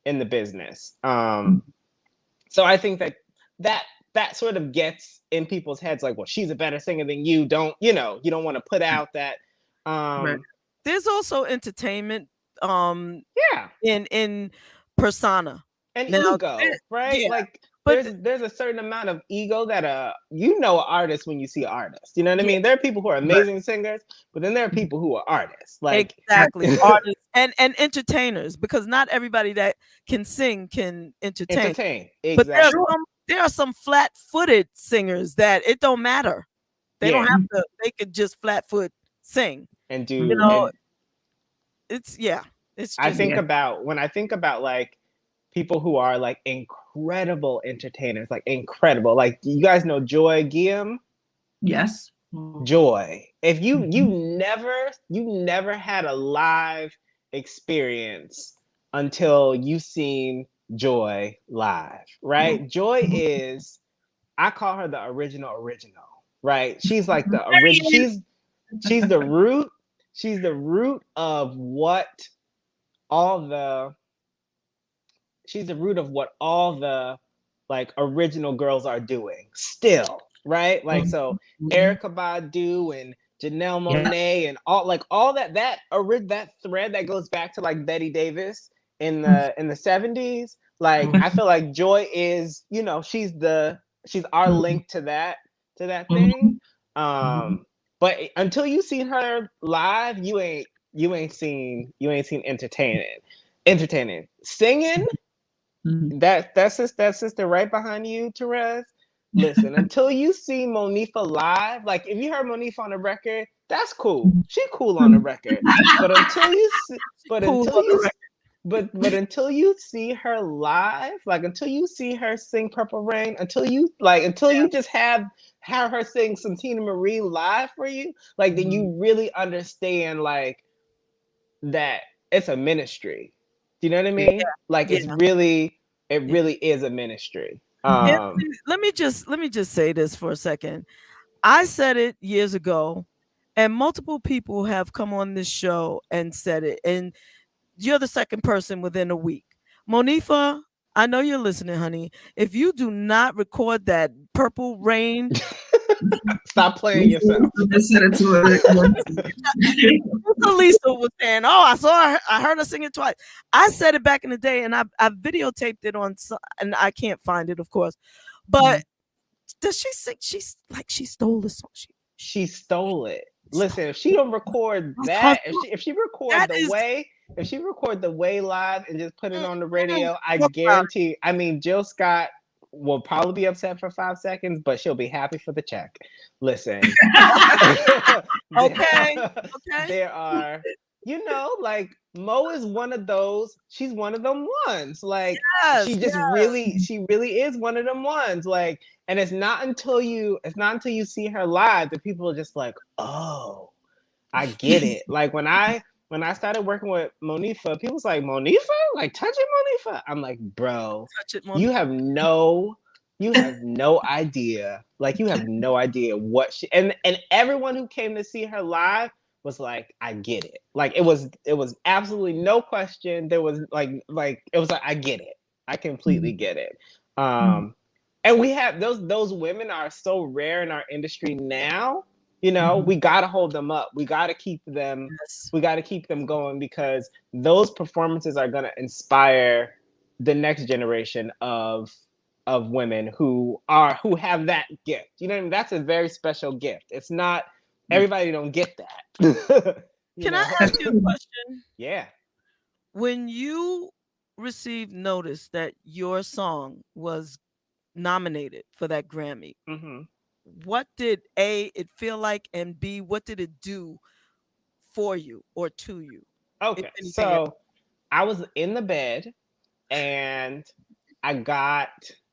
in the business. So I think that sort of gets in people's heads like, well, she's a better singer than you. You don't want to put out that. There's also entertainment in persona. And now, ego, right? Yeah. Like there's a certain amount of ego that an artist when you see an artist. You know what I mean? There are people who are amazing singers, but then there are people who are artists. Like exactly. Artists and entertainers, because not everybody that can sing can entertain. Exactly. But there are some flat-footed singers that it don't matter. They don't have to, they could just flat-foot sing. And do, you know, it's just, I think about like people who are like incredible entertainers, like incredible. Like you guys know Joy Guillaume? Yes. Joy. If you never had a live experience until you've seen Joy live, right? Joy is, I call her the original, right? She's like the original. She's the root. She's the root of what all the like original girls are doing still, right? Like so Erykah Badu and Janelle Monáe and all that thread that goes back to like Betty Davis in the 70s. Like I feel like Joy is, you know, she's our link to that thing. But until you seen her live, you ain't seen entertaining. Singing, that sister right behind you, Terez. Listen, until you see Monifa live, like if you heard Monifa on the record, that's cool. She cool on the record. But until you see her live, like until you see her sing Purple Rain, until you just have her sing some Tina Marie live for you, like then you really understand like that it's a ministry. Do you know what I mean? Like it really is a ministry. Let me just say this for a second. I said it years ago, and multiple people have come on this show and said it, and you're the second person within a week. Monifa, I know you're listening, honey. If you do not record that Purple Rain, stop playing yourself. Lisa was saying, "Oh, I saw her. I heard her sing it twice." I said it back in the day, and I videotaped it and I can't find it, of course. But does she sing? She's like she stole the song. She stole it. Listen, if she don't record that, if she record the way record the Way live and just put it on the radio, I Talk about it. guarantee. I mean, Jill Scott will probably be upset for 5 seconds, but she'll be happy for the check. Listen. Okay. There are, you know, like Mo is one of those. She's one of them ones. Like she really is one of them ones. Like, and it's not until you see her live that people are just like, oh, I get it. Like when I started working with Monifa, people was like, Monifa? Like touch it, Monifa? I'm like, bro, you have no idea. Like you have no idea what she and everyone who came to see her live was like, I get it. Like it was absolutely no question. There was like it was like, I get it. I completely get it. And we have those women are so rare in our industry now. You know, we got to hold them up. We got to keep them. Yes. We got to keep them going because those performances are going to inspire the next generation of women who have that gift. You know what I mean? That's a very special gift. It's not everybody don't get that. Can I ask you a question? Yeah. When you received notice that your song was nominated for that Grammy, what did A, it feel like, and B, what did it do for you or to you? Okay, so I was in the bed and I got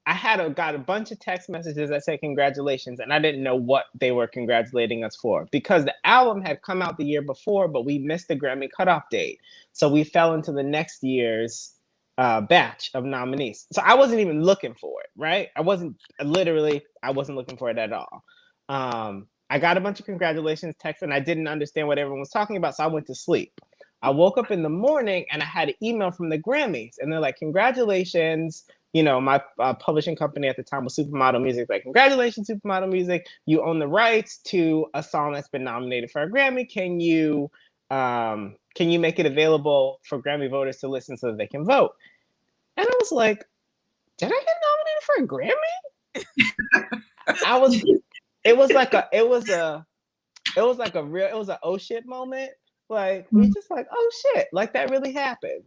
a bunch of text messages that said congratulations, and I didn't know what they were congratulating us for because the album had come out the year before, but we missed the Grammy cutoff date. So we fell into the next year's batch of nominees. So I wasn't even looking for it, right? I wasn't looking for it at all. I got a bunch of congratulations texts and I didn't understand what everyone was talking about, so I went to sleep. I woke up in the morning and I had an email from the Grammys and they're like, congratulations. You know, my publishing company at the time was Supermodel Music. Like, congratulations, Supermodel Music. You own the rights to a song that's been nominated for a Grammy. Can you make it available for Grammy voters to listen so that they can vote? And I was like, did I get nominated for a Grammy? It was an oh shit moment. Like we just like, oh shit, like that really happened.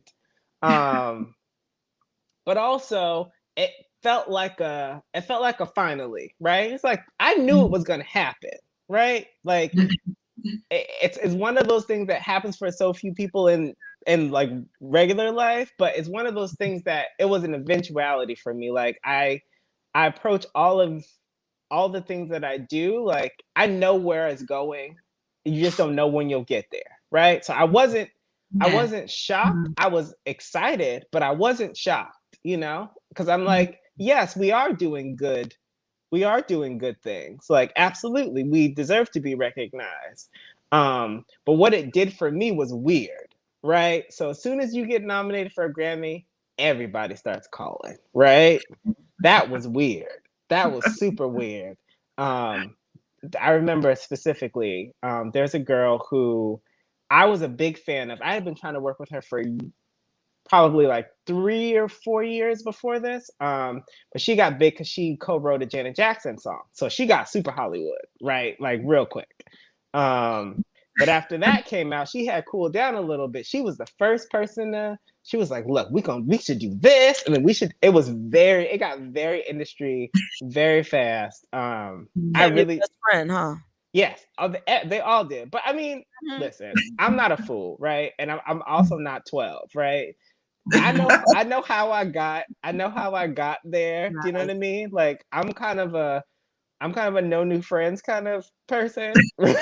But also it felt like a finally, right? It's like I knew it was gonna happen, right? Like it's one of those things that happens for so few people in like regular life, but it's one of those things that it was an eventuality for me. Like I approach all the things that I do, like I know where it's going. You just don't know when you'll get there, right? So I wasn't shocked. I was excited, but I wasn't shocked, you know, because I'm like, yes, we are doing good. We are doing good things. Like, absolutely, we deserve to be recognized. But what it did for me was weird, right? So as soon as you get nominated for a Grammy, everybody starts calling, right? That was weird. That was super weird. I remember specifically, there's a girl who I was a big fan of. I had been trying to work with her for probably like 3 or 4 years before this. But she got big because she co-wrote a Janet Jackson song. So she got super Hollywood, right? Like real quick. But after that came out, she had cooled down a little bit. She was the first person she was like, look, we should do this. And then it got very industry very fast. I really best friend, huh? Yes, they all did. But I mean, listen, I'm not a fool, right? And I'm also not 12, right? I know how I got there. Do you know what I mean? Like I'm kind of a no new friends kind of person. Right?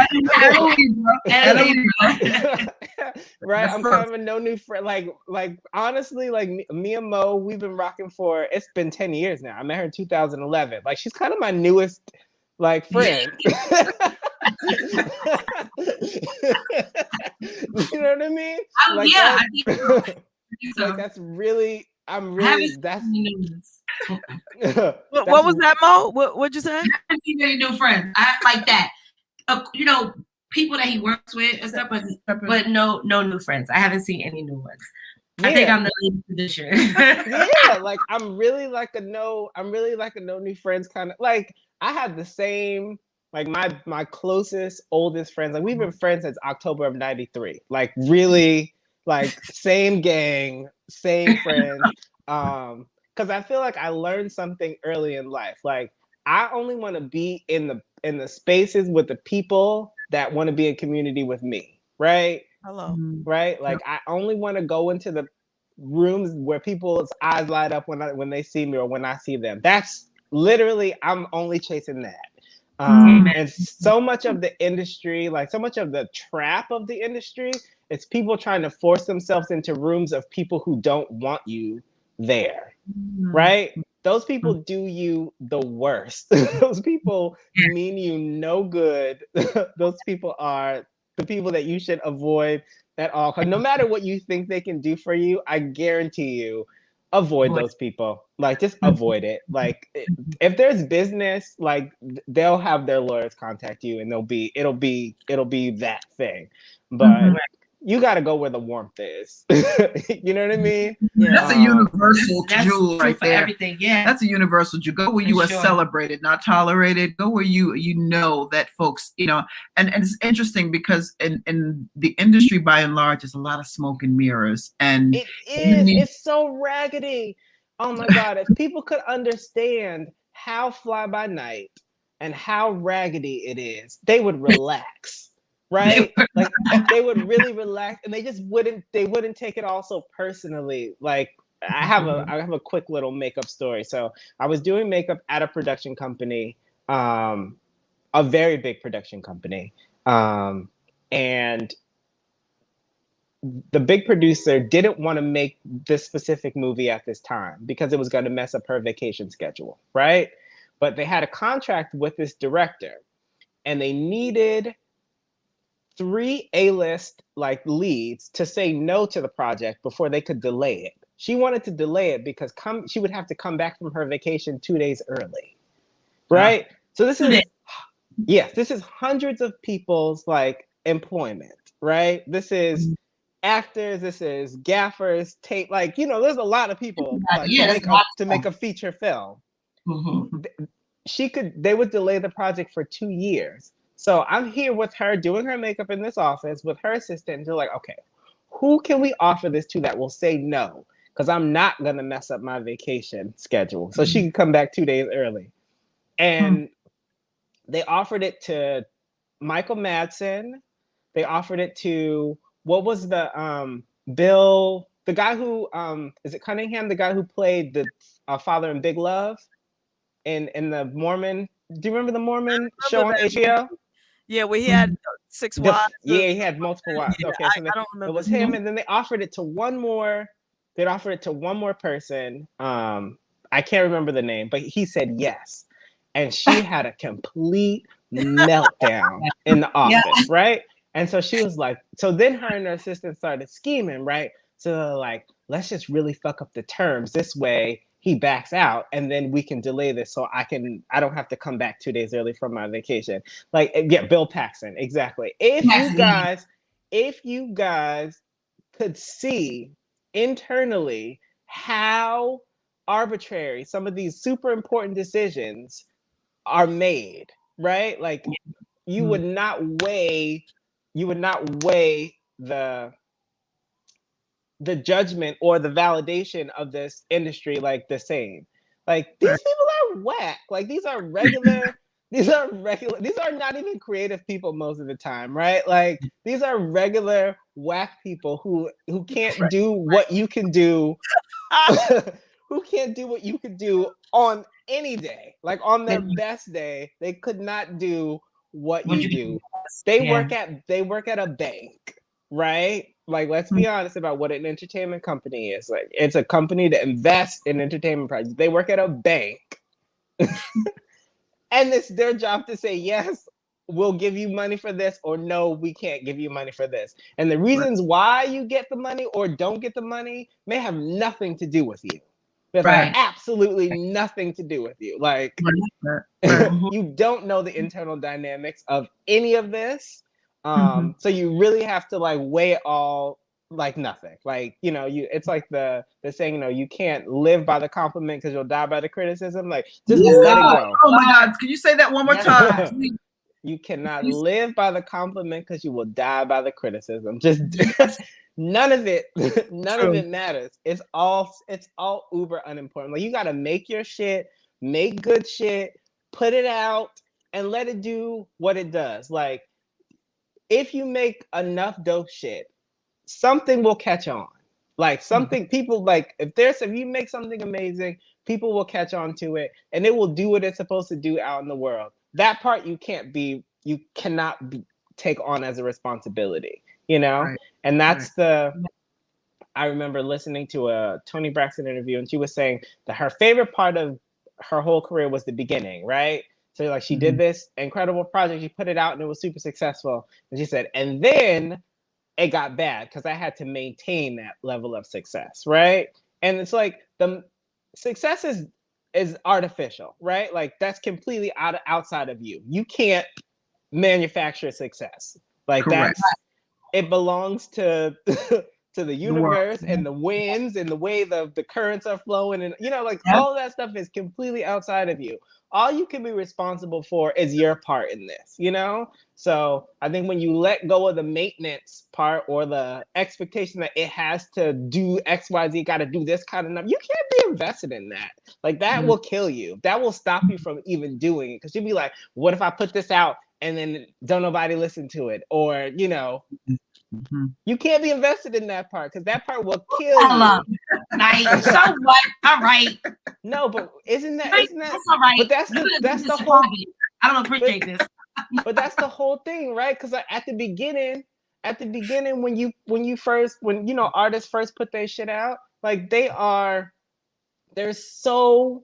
I'm kind of a no new friend. Like honestly, like me and Mo, we've been rocking it's been 10 years now. I met her in 2011. Like she's kind of my newest like friend. You know what I mean? Like, yeah. Like that's really that's what was that, Mo? What'd you say? I haven't seen any new friends. I like that. You know, people that he works with and stuff, but no new friends. I haven't seen any new ones. Yeah. I think I'm the lead position. Yeah, like I'm really like a no new friends kind of. Like I have the same, like my closest, oldest friends. Like we've been friends since October of '93. Like really, like same gang, same friends. Because I feel like I learned something early in life. Like I only want to be in the spaces with the people that want to be in community with me, right? Hello. Right? Like I only want to go into the rooms where people's eyes light up when they see me or when I see them. That's literally, I'm only chasing that. And so much of the industry, like so much of the trap of the industry, it's people trying to force themselves into rooms of people who don't want you there, right? Those people do you the worst. Those people mean you no good. Those people are the people that you should avoid at all. Because no matter what you think they can do for you, I guarantee you, avoid those people. Like just avoid it. Like if there's business, like they'll have their lawyers contact you, and it'll be that thing. But you got to go where the warmth is. You know what I mean? Yeah. That's a universal jewel right for there. everything. Yeah, that's a universal jewel. Go where you are sure. celebrated, not tolerated. Go where you know that folks, you know. And it's interesting because in the industry by and large, there's a lot of smoke and mirrors. And it is. It's so raggedy. Oh my God! If people could understand how fly by night and how raggedy it is, they would relax. Right? Like they would really relax, and they wouldn't take it all so personally. Like I have a quick little makeup story. So I was doing makeup at a production company, a very big production company. And the big producer didn't want to make this specific movie at this time because it was going to mess up her vacation schedule, right? But they had a contract with this director, and they needed 3 A-list like leads to say no to the project before they could delay it. She wanted to delay it because she would have to come back from her vacation 2 days early, right? So this is hundreds of people's like employment, right? This is actors, this is gaffers, tape, like, you know, there's a lot of people like, to make a feature film. They would delay the project for 2 years. So I'm here with her doing her makeup in this office with her assistant. And they're like, okay, who can we offer this to that will say no? Because I'm not going to mess up my vacation schedule. So she can come back 2 days early. And they offered it to Michael Madsen. They offered it to, what was the Bill, the guy who, is it Cunningham? The guy who played the father in Big Love in the Mormon. Do you remember the Mormon show on HBO? Yeah, well, he had 6 wives. Yeah, he had multiple wives. Okay, so I don't remember. it was him, and then they offered it to one more. They'd offered it to one more person. I can't remember the name, but he said yes, and she had a complete meltdown in the office, right? And so she was like, so then her and her assistant started scheming, right? So they're like, let's just really fuck up the terms this way. He backs out, and then we can delay this so I don't have to come back 2 days early from my vacation. Like, yeah, Bill Paxton, exactly. If you guys could see internally how arbitrary some of these super important decisions are made, right? Like you would not weigh the judgment or the validation of this industry like the same. Like these people are whack. Like these are not even creative people most of the time, right? Like these are regular whack people who can't do what you can do, who can't do what you could do on any day. Like on their best day, they could not do what you do. They work at a bank, right? Like, let's be honest about what an entertainment company is. Like, it's a company that invests in entertainment projects. They work at a bank. And it's their job to say, yes, we'll give you money for this, or no, we can't give you money for this. And the reasons why you get the money or don't get the money may have nothing to do with you. There's like absolutely nothing to do with you. Like, you don't know the internal dynamics of any of this. So you really have to like weigh it all like nothing. Like, you know, it's like the saying, you know, you can't live by the compliment because you'll die by the criticism. Like, just let it go. Oh my God, can you say that one more time? You cannot live by the compliment because you will die by the criticism. Just none of it matters. It's all uber unimportant. Like, you got to make your shit, make good shit, put it out, and let it do what it does. Like, if you make enough dope shit, something will catch on. Like, something people like, if you make something amazing, people will catch on to it, and it will do what it's supposed to do out in the world. That part you cannot take on as a responsibility, you know? Right. And that's I remember listening to a Toni Braxton interview, and she was saying that her favorite part of her whole career was the beginning, right? So like, she did this incredible project, she put it out, and it was super successful. And she said, and then it got bad because I had to maintain that level of success, right? And it's like, the success is artificial, right? Like, that's completely outside of you. You can't manufacture success. Like, it belongs to to the universe and the winds and the way the currents are flowing, and like all that stuff is completely outside of you. All you can be responsible for is your part in this, So I think when you let go of the maintenance part or the expectation that it has to do XYZ, got to do this kind of stuff, you can't be invested in that. Like, that will kill you. That will stop you from even doing it, because you'll be like, what if I put this out and then don't nobody listen to it? Or, you can't be invested in that part, because that part will kill you. Nice. So what? All right. No, but isn't that that's all right? But that's the whole. I don't appreciate this. But that's the whole thing, right? Because at the beginning, when artists first put their shit out, like, they're so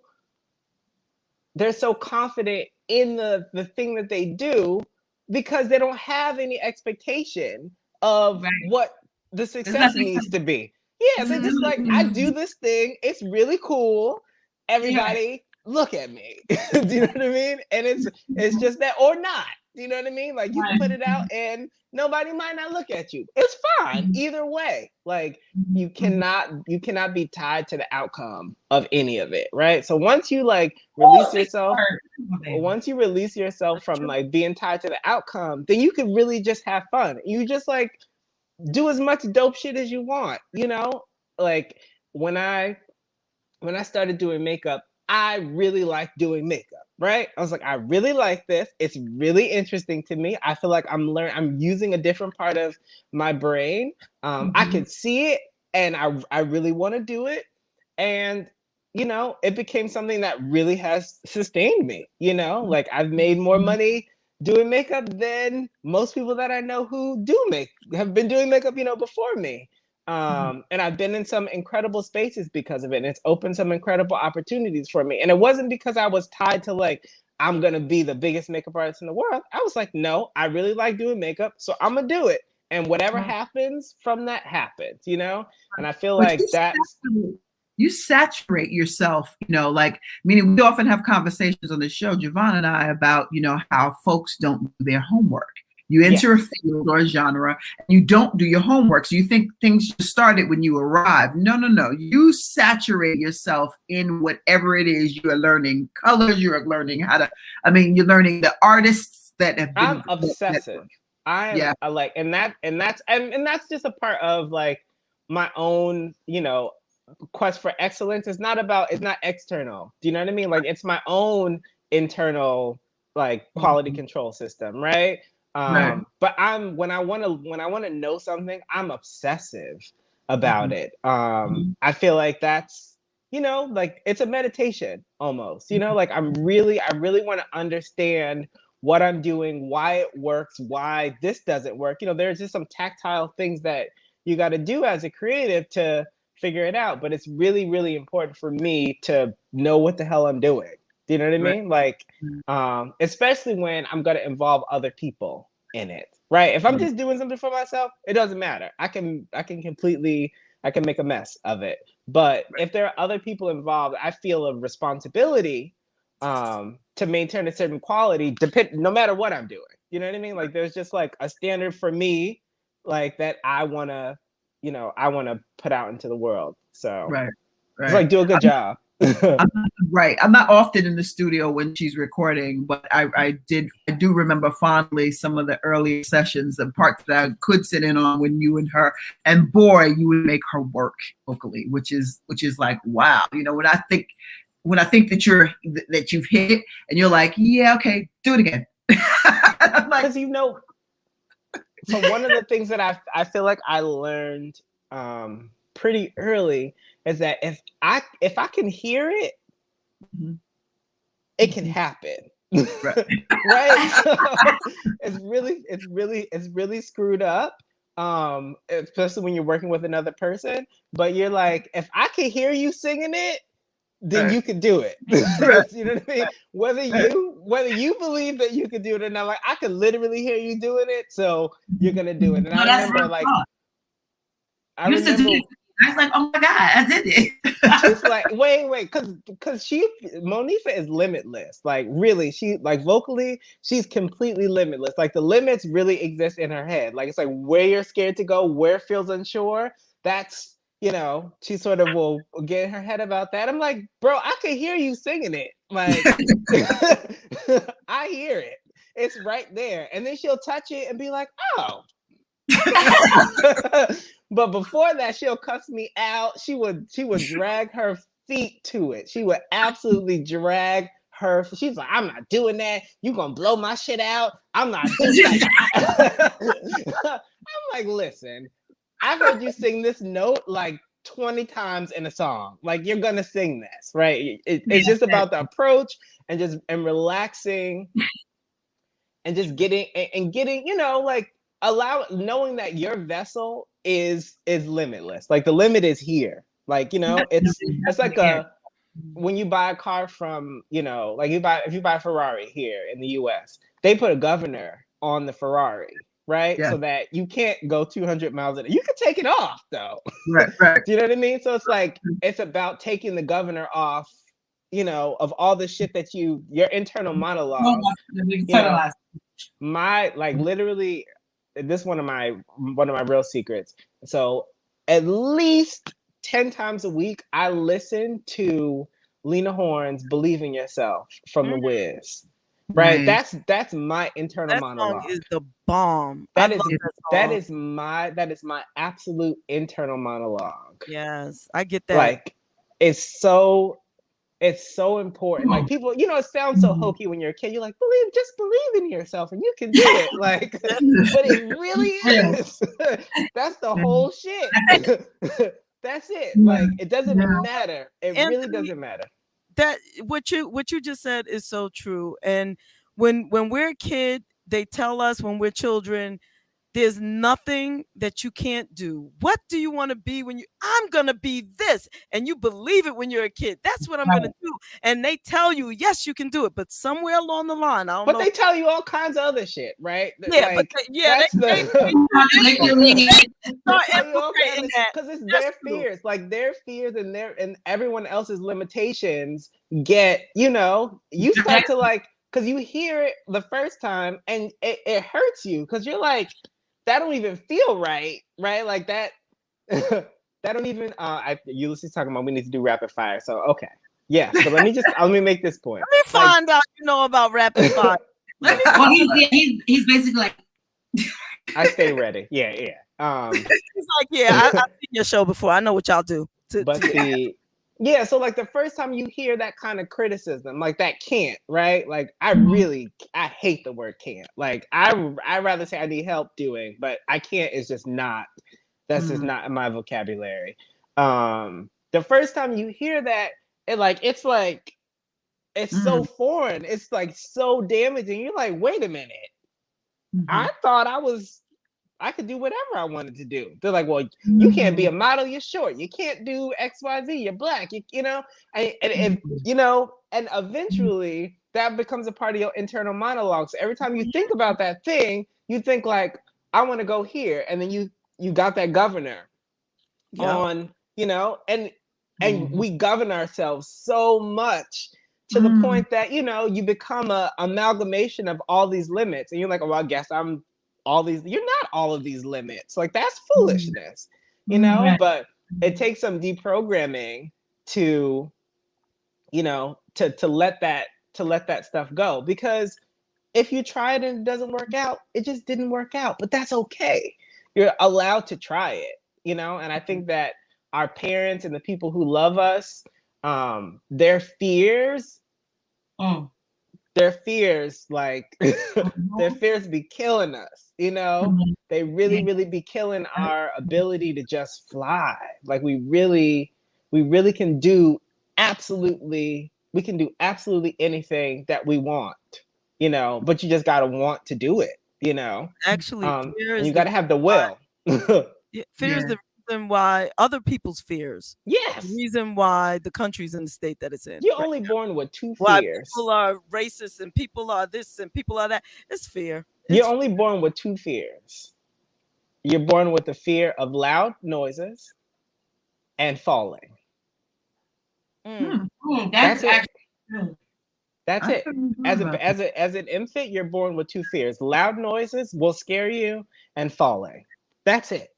confident in the thing that they do, because they don't have any expectation of what the success needs to be. Yeah, they're just like, I do this thing, it's really cool, everybody look at me. Do you know what I mean? And it's just that, or not. Do you know what I mean? Like, you can put it out and nobody might not look at you. It's fine either way. Like, you cannot be tied to the outcome of any of it, right? So once you release yourself from like being tied to the outcome, then you can really just have fun. You just do as much dope shit as you want, Like, when I started doing makeup, I really liked doing makeup, right? I was like, I really like this. It's really interesting to me. I feel like I'm using a different part of my brain. I could see it, and I really want to do it. And, it became something that really has sustained me, Like, I've made more money doing makeup than most people that I know who have been doing makeup, before me. And I've been in some incredible spaces because of it, and it's opened some incredible opportunities for me. And it wasn't because I was tied to I'm gonna be the biggest makeup artist in the world. I was like, no, I really like doing makeup, so I'm gonna do it, and whatever happens from that happens, And I feel like you saturate yourself, meaning we often have conversations on the show, JaVonne and I, about how folks don't do their homework. You enter a field or a genre, and you don't do your homework. So you think things just started when you arrived. No. You saturate yourself in whatever it is you are learning. Colors, you're learning you're learning the artists that have been. I'm obsessive. I like, and that's just a part of my own, quest for excellence. It's not external. Do you know what I mean? Like, it's my own internal quality control system, right? But when I want to know something, I'm obsessive about it. I feel like that's, it's a meditation almost, like I really want to understand what I'm doing, why it works, why this doesn't work. There's just some tactile things that you got to do as a creative to figure it out. But it's really, really important for me to know what the hell I'm doing. Do you know what I mean? Especially when I'm going to involve other people in it, right? If I'm just doing something for myself, it doesn't matter. I can make a mess of it. But if there are other people involved, I feel a responsibility to maintain a certain quality, no matter what I'm doing. You know what I mean? Like, there's just a standard for me, that I want to put out into the world. So Right. It's like, do a good job. Right. I'm not often in the studio when she's recording, but I do remember fondly some of the earlier sessions, the parts that I could sit in on when you and her, and boy, you would make her work vocally, which is like, wow. You know, when I think that you've hit it and you're like, yeah, okay, do it again. I'm like, because so one of the things that I feel like I learned pretty early is that if I can hear it, it can happen. Right. Right? So it's really screwed up. Especially when you're working with another person. But you're like, if I can hear you singing it, then you can do it. You know what I mean? Whether you believe that you can do it or not, like I can literally hear you doing it, so you're gonna do it. And I remember like I was like, oh my God, I did it. She's like, wait, because Monifah is limitless. Like really, she like vocally, she's completely limitless. Like the limits really exist in her head. Like it's like where you're scared to go, where feels unsure. That's, you know, she sort of will get in her head about that. I'm like, bro, I can hear you singing it. Like I hear it. It's right there. And then she'll touch it and be like, oh. But before that, she'll cuss me out. She would drag her feet to it. She would absolutely drag her. She's like, I'm not doing that. You gonna blow my shit out. I'm not doing that. I'm like, listen, I've heard you sing this note like 20 times in a song. Like you're gonna sing this, right? It's just about the approach and relaxing and just getting, you know, like knowing that your vessel is limitless. Like the limit is here. Like, you know, it's like when you buy a car from, you know, like if you buy a Ferrari here in the US, they put a governor on the Ferrari, right? Yeah. So that you can't go 200 miles an hour. You can take it off though. Right. Do you know what I mean? So it's like, it's about taking the governor off, you know, of all the shit that your internal monologue. You know, like literally, this is one of my real secrets. So at least 10 times a week, I listen to Lena Horne's "Believe in Yourself" from The Wiz. Right, Nice. that's my internal monologue. Song is the bomb. That is my absolute internal monologue. Yes, I get that. Like it's so important. Like people, you know, it sounds so hokey when you're a kid. You're like, just believe in yourself and you can do it. Like, but it really is. That's the whole shit. That's it. Like it doesn't matter. It really doesn't matter. That what you just said is so true. And when we're a kid, they tell us when we're children, there's nothing that you can't do. What do you want to be when I'm going to be this? And you believe it when you're a kid. That's what I'm going to do. And they tell you, yes, you can do it. But somewhere along the line, I don't know. But they tell you all kinds of other shit, right? Yeah, like, because it's their fears. Like their fears and everyone else's limitations get, you know, you start to like, because you hear it the first time and it hurts you because you're like, that don't even feel right? Like that don't even Ulysses talking about we need to do rapid fire. So okay. Yeah. So let me make this point. Let me find out you know about rapid fire. Well, he's basically like I stay ready. Yeah. He's like, yeah, I've seen your show before. I know what y'all do. Yeah, so like the first time you hear that kind of criticism, like that can't, right? Like I hate the word can't. Like I rather say I need help doing, but I can't is just not, that's just not in my vocabulary. The first time you hear that, it's so foreign. It's like so damaging. You're like, wait a minute. I thought I could do whatever I wanted to do. They're like, well, you can't be a model. You're short. You can't do X, Y, Z. You're black. You know, and you know, and eventually that becomes a part of your internal monologue. So every time you think about that thing, you think like, I want to go here, and then you got that governor on, you know, and we govern ourselves so much to the point that, you know, you become a amalgamation of all these limits, and you're like, oh, well, I guess I'm all these. You're not all of these limits. Like that's foolishness, you know. But it takes some deprogramming to, you know, to let that stuff go. Because if you try it and it doesn't work out, it just didn't work out. But that's okay. You're allowed to try it, you know? And I think that our parents and the people who love us, their fears, like their fears be killing us, you know? They really, really be killing our ability to just fly. Like we really can do absolutely anything that we want, you know, but you just gotta want to do it, you know. Actually, fear and is you gotta have the will. Fear is the reason why other people's fears. Yes. The reason why the country's in the state that it's in. You're only born with two Why fears. people are racist and people are this and people are that. It's fear. You're only born with two fears. You're born with the fear of loud noises and falling. That's it. actually That's it. As an infant, you're born with two fears. Loud noises will scare you, and falling. That's it.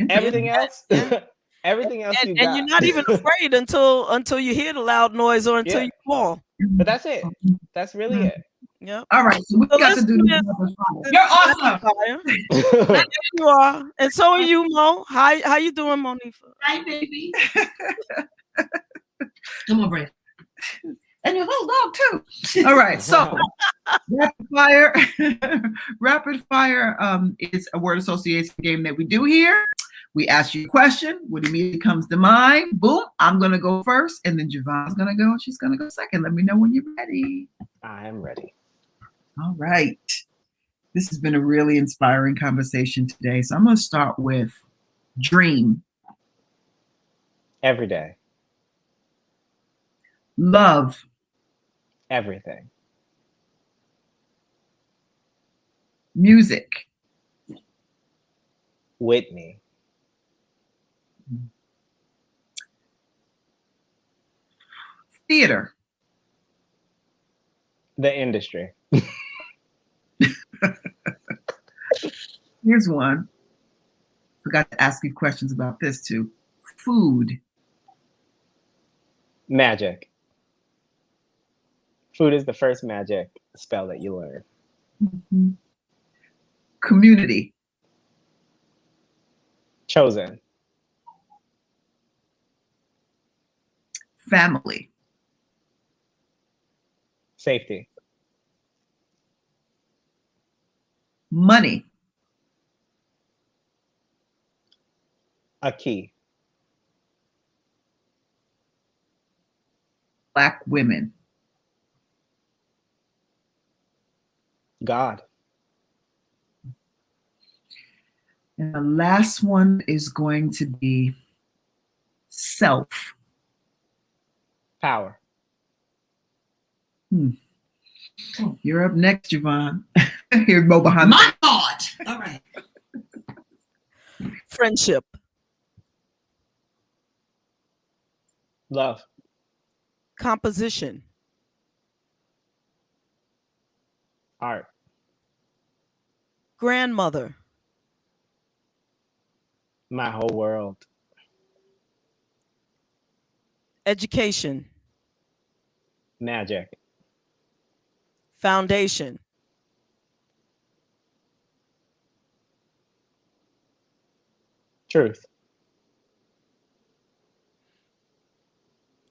Everything else, everything else you got. And you're not even afraid until you hear the loud noise or until you fall. But that's it. That's really it. Yep. All right. So we got to do this. You're awesome. There you are, and so are you, Mo. How you doing, Monifa? Hi, baby. Come on, Brad. And your little dog too. All right. So rapid fire is a word association game that we do here. We ask you a question. What immediately comes to mind? Boom. I'm gonna go first, and then JaVonne's gonna go. And she's gonna go second. Let me know when you're ready. I am ready. All right. This has been a really inspiring conversation today. So I'm gonna start with dream. Every day. Love. Everything. Music. Whitney. Theater. The industry. Here's one. Forgot to ask you questions about this too. Food. Magic. Food is the first magic spell that you learn. Mm-hmm. Community. Chosen. Family. Safety. Money. A key. Black women. God. And the last one is going to be self. Power. You're up next, JaVonne. Here, Mo behind. My God. All right. Friendship. Love. Composition. Art. Grandmother. My whole world. Education. Magic. Foundation. Truth.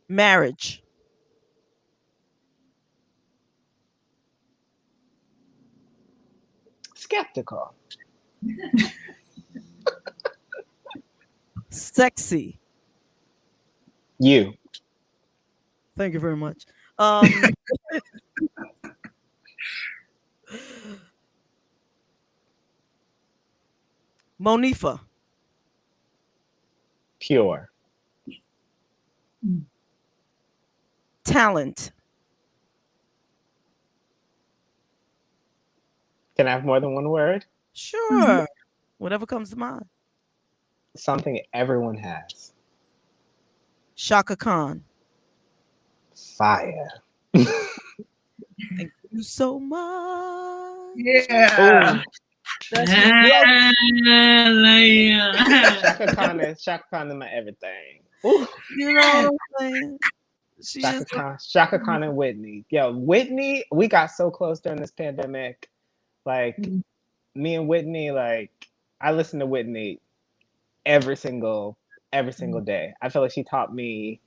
Marriage. Skeptical. Sexy. You. Thank you very much. Monifa. Pure. Talent. Can I have more than one word? Sure. Whatever comes to mind. Something everyone has. Shaka Khan. Fire. Thank you so much. Yeah. Shaka Khan is my everything. Ooh. You know what I'm saying? Shaka Khan and Whitney. Yo, Whitney, we got so close during this pandemic. Like me and Whitney, like I listen to Whitney every single day. I feel like she taught me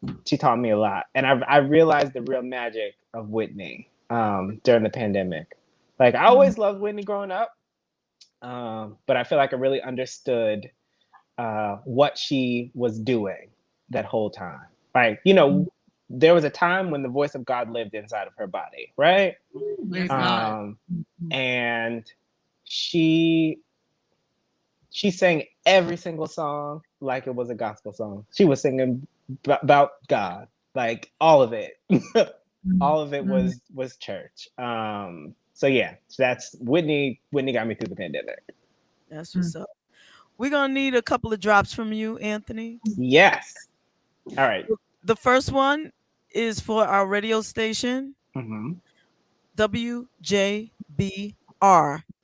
a lot. And I realized the real magic of Whitney during the pandemic. Like I always loved Whitney growing up. But I feel like I really understood what she was doing that whole time. Like, you know, there was a time when the voice of God lived inside of her body, right? And she sang every single song like it was a gospel song. She was singing about God, like all of it. All of it was church. So yeah, that's Whitney got me through the pandemic. That's what's up. We're gonna need a couple of drops from you, Anthony. Yes. All right. The first one is for our radio station, WJBR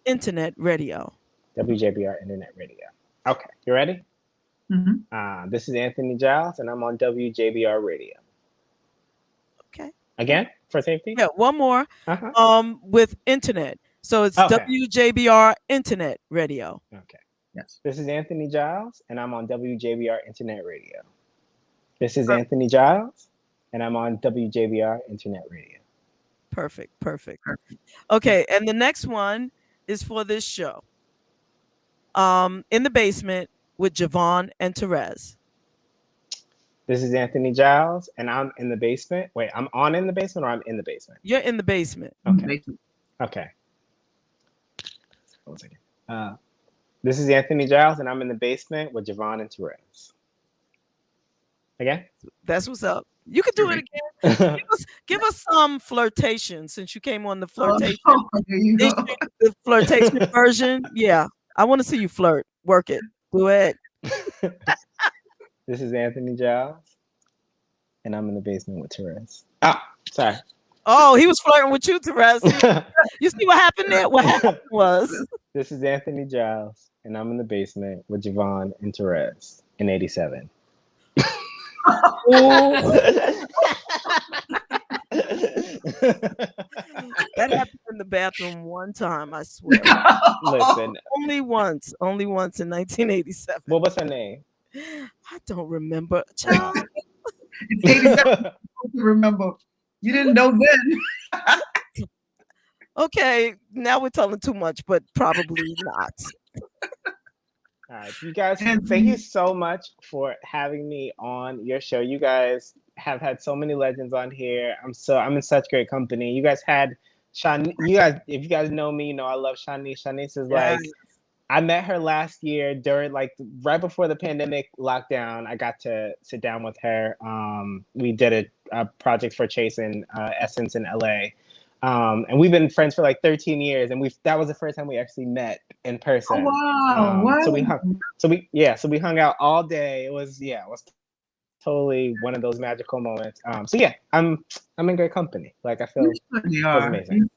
Internet Radio. WJBR Internet Radio. Okay, you ready? This is Anthony Giles, and I'm on WJBR Radio. Okay. Again, for safety? Yeah, one more. With internet. So it's WJBR Internet Radio. Okay. Yes. This is Anthony Giles, and I'm on WJBR Internet Radio. This is Anthony Giles, and I'm on WJBR Internet Radio. Perfect. Okay, and the next one is for this show. In the Basement with JaVonne and Terez. This is Anthony Giles, and I'm in the basement. Wait, I'm on in the basement, or I'm in the basement? You're in the basement. Okay. 1 second. This is Anthony Giles, and I'm in the basement with JaVonne and Terez. Again? That's what's up. You could do it again. Give us some flirtation since you came on the flirtation. The flirtation version. Yeah. I want to see you flirt. Work it. Go ahead. This is Anthony Giles, and I'm in the basement with Terez. Sorry. Oh, he was flirting with you, Terez. You see what happened there? What happened was. This is Anthony Giles, and I'm in the basement with JaVonne and Terez in 87. That happened in the bathroom one time, I swear. Listen. Only once in 1987. What was her name? I don't remember. Child. It's 87. Remember. You didn't know then. Okay, now we're telling too much, but probably not. All right, you guys, thank you so much for having me on your show. You guys have had so many legends on here. I'm in such great company. You guys had Shanice. If you guys know me, you know I love Shanice. Shanice is like, I met her last year during right before the pandemic lockdown. I got to sit down with her. We did a project for Chase and Essence in LA. And we've been friends for like 13 years, and that was the first time we actually met in person. Oh, wow! So we hung out all day. It was totally one of those magical moments. So yeah, I'm in great company. Like I feel it was amazing.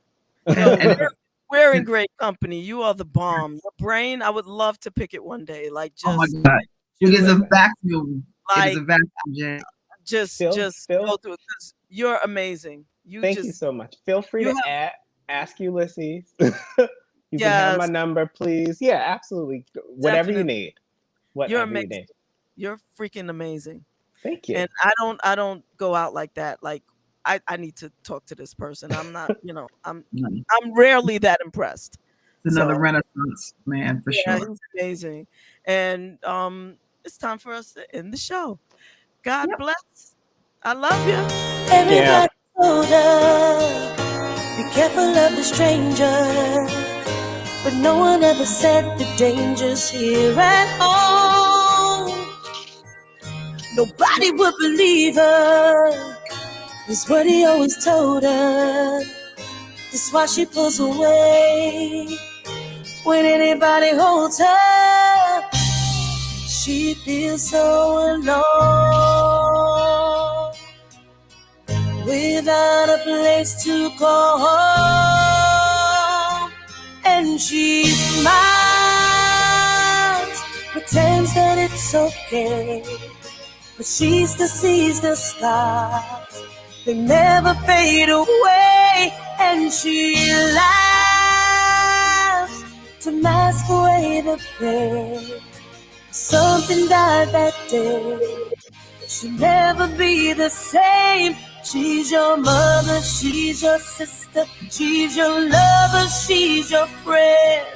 We're in great company. You are the bomb. Your brain, I would love to pick it one day. Like just. Oh my God! It is a vacuum. It is a vacuum, Jay. Just go through it. You're amazing. Thank you so much. Feel free to ask Ulysses. You can have my number, please. Yeah, absolutely. Whatever you need. You're amazing. You're freaking amazing. Thank you. And I don't go out like that. Like I need to talk to this person. I'm not, I'm rarely that impressed. It's another Renaissance man for sure. He's amazing. And it's time for us to end the show. God bless. I love you. Everybody older. Be careful of the stranger. But no one ever said the danger's here at home. Nobody would believe her. Is what he always told her. That's why she pulls away. When anybody holds her, she feels so alone. Without a place to call home. And and she smiles, pretends that it's okay, but she still sees the scars. They never fade away, and she laughs to mask away the pain. Something died that day. She'll never be the same. She's your mother, she's your sister, she's your lover, she's your friend.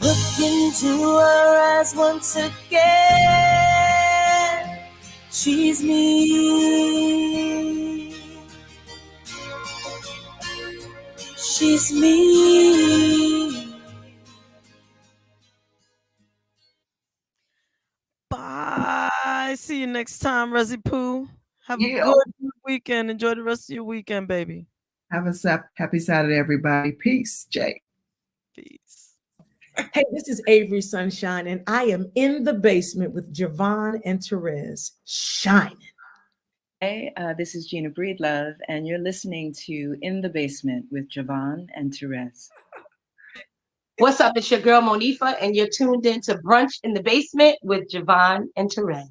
Look into her eyes once again. She's me. She's me. Bye. See you next time, Rezzy Poo. Have a Yeah. good weekend. Enjoy the rest of your weekend, baby. Have a happy Saturday, everybody. Peace, Jay. Peace. Hey, this is Avery Sunshine, and I am in the basement with JaVonne and Terez. Shining. Hey, this is Gina Breedlove, and you're listening to In the Basement with JaVonne and Terez. What's up? It's your girl Monifa, and you're tuned in to Brunch in the Basement with JaVonne and Terez.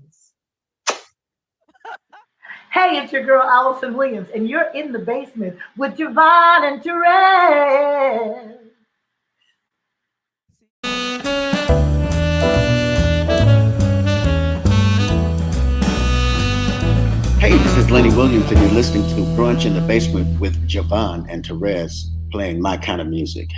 Hey, it's your girl Allison Williams, and you're in the basement with JaVonne and Terez. Hey, this is Lenny Williams, and you're listening to Brunch in the Basement with JaVonne and Terez, playing my kind of music.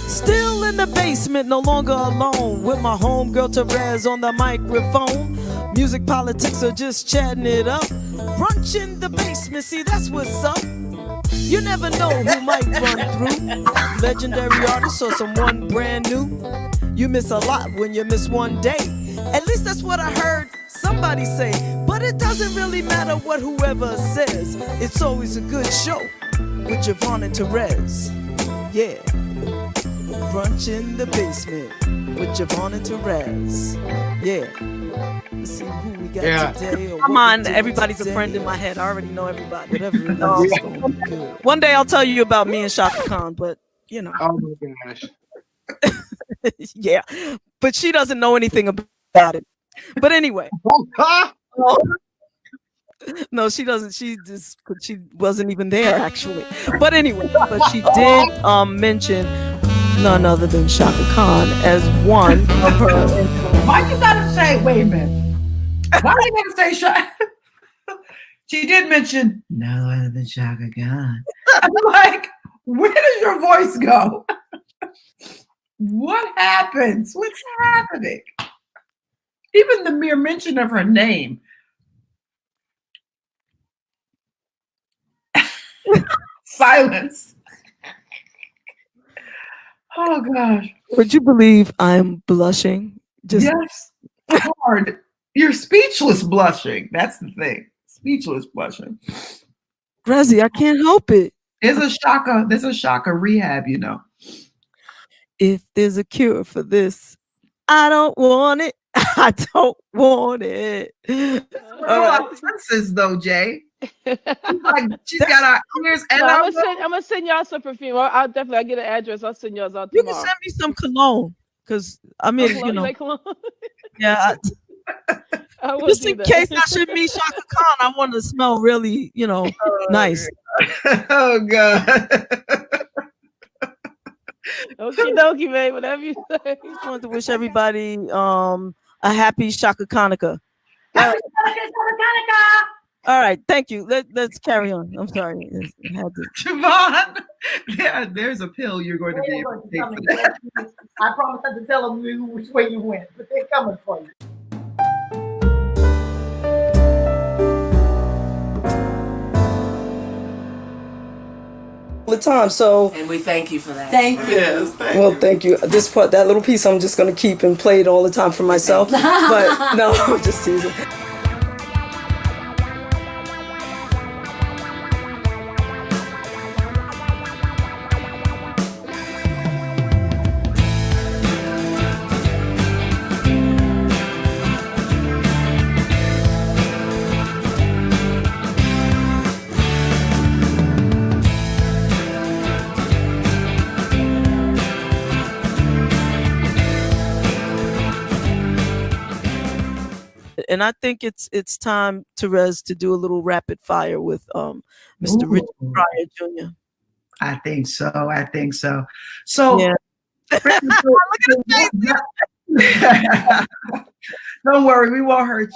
Still in the basement, no longer alone, with my homegirl Terez on the microphone. Music politics are just chatting it up. Brunch in the basement, see that's what's up. You never know who might run through. Legendary artist or someone brand new. You miss a lot when you miss one day. At least that's what I heard somebody say. But it doesn't really matter what whoever says. It's always a good show with JaVonne and Terez. Yeah. Brunch in the basement with JaVonne and Terez. Yeah. Let's see who we got today. Or Come what on, we doing everybody's a today. friend in my head. I already know everybody. Whatever it is, it's gonna be good. One day I'll tell you about me and Shaka Khan, but you know. Oh my gosh. Yeah. But she doesn't know anything about it. But anyway. No, she doesn't. She wasn't even there actually. But anyway, but she did mention none other than Shaka Khan as one of her. Why you gotta say, wait a minute? Why you gotta say Shaka? She did mention no other than Shaka Khan. I'm like, where does your voice go? What happens? What's happening? Even the mere mention of her name. Silence. Oh gosh. Would you believe I'm blushing? Just Yes. Hard. You're speechless blushing. That's the thing. Speechless blushing. Rezzy, I can't help it. There's a Shaka rehab, you know. If there's a cure for this, I don't want it. I don't want it. Our senses though, Jay. She's got our ears and our I'm gonna send y'all some perfume. I'll definitely get an address. I'll send y'all out You tomorrow. can send me some cologne, because I mean, Cologne, you know, like cologne? yeah. I will Just do in that. case I should meet Shaka Khan, I want to smell really, you know, nice. Oh God. Okie dokie, babe. Whatever you say. Just wanted to wish everybody a happy Shaka Hanukkah. All right, thank you. Let's carry on. I'm sorry. I had to. JaVonne, there's a pill you're going to be able to take for that. I promise not to tell them which way you went, but they're coming for you. The time, so and we thank you for that. Thank you. Yes, Thank you. This part, that little piece, I'm just gonna keep and play it all the time for myself. But no, I'm just teasing. And I think it's time, Terez, to do a little rapid fire with Mr. Richard Pryor Jr. I think so. I think so. So yeah. Don't worry, we won't hurt you.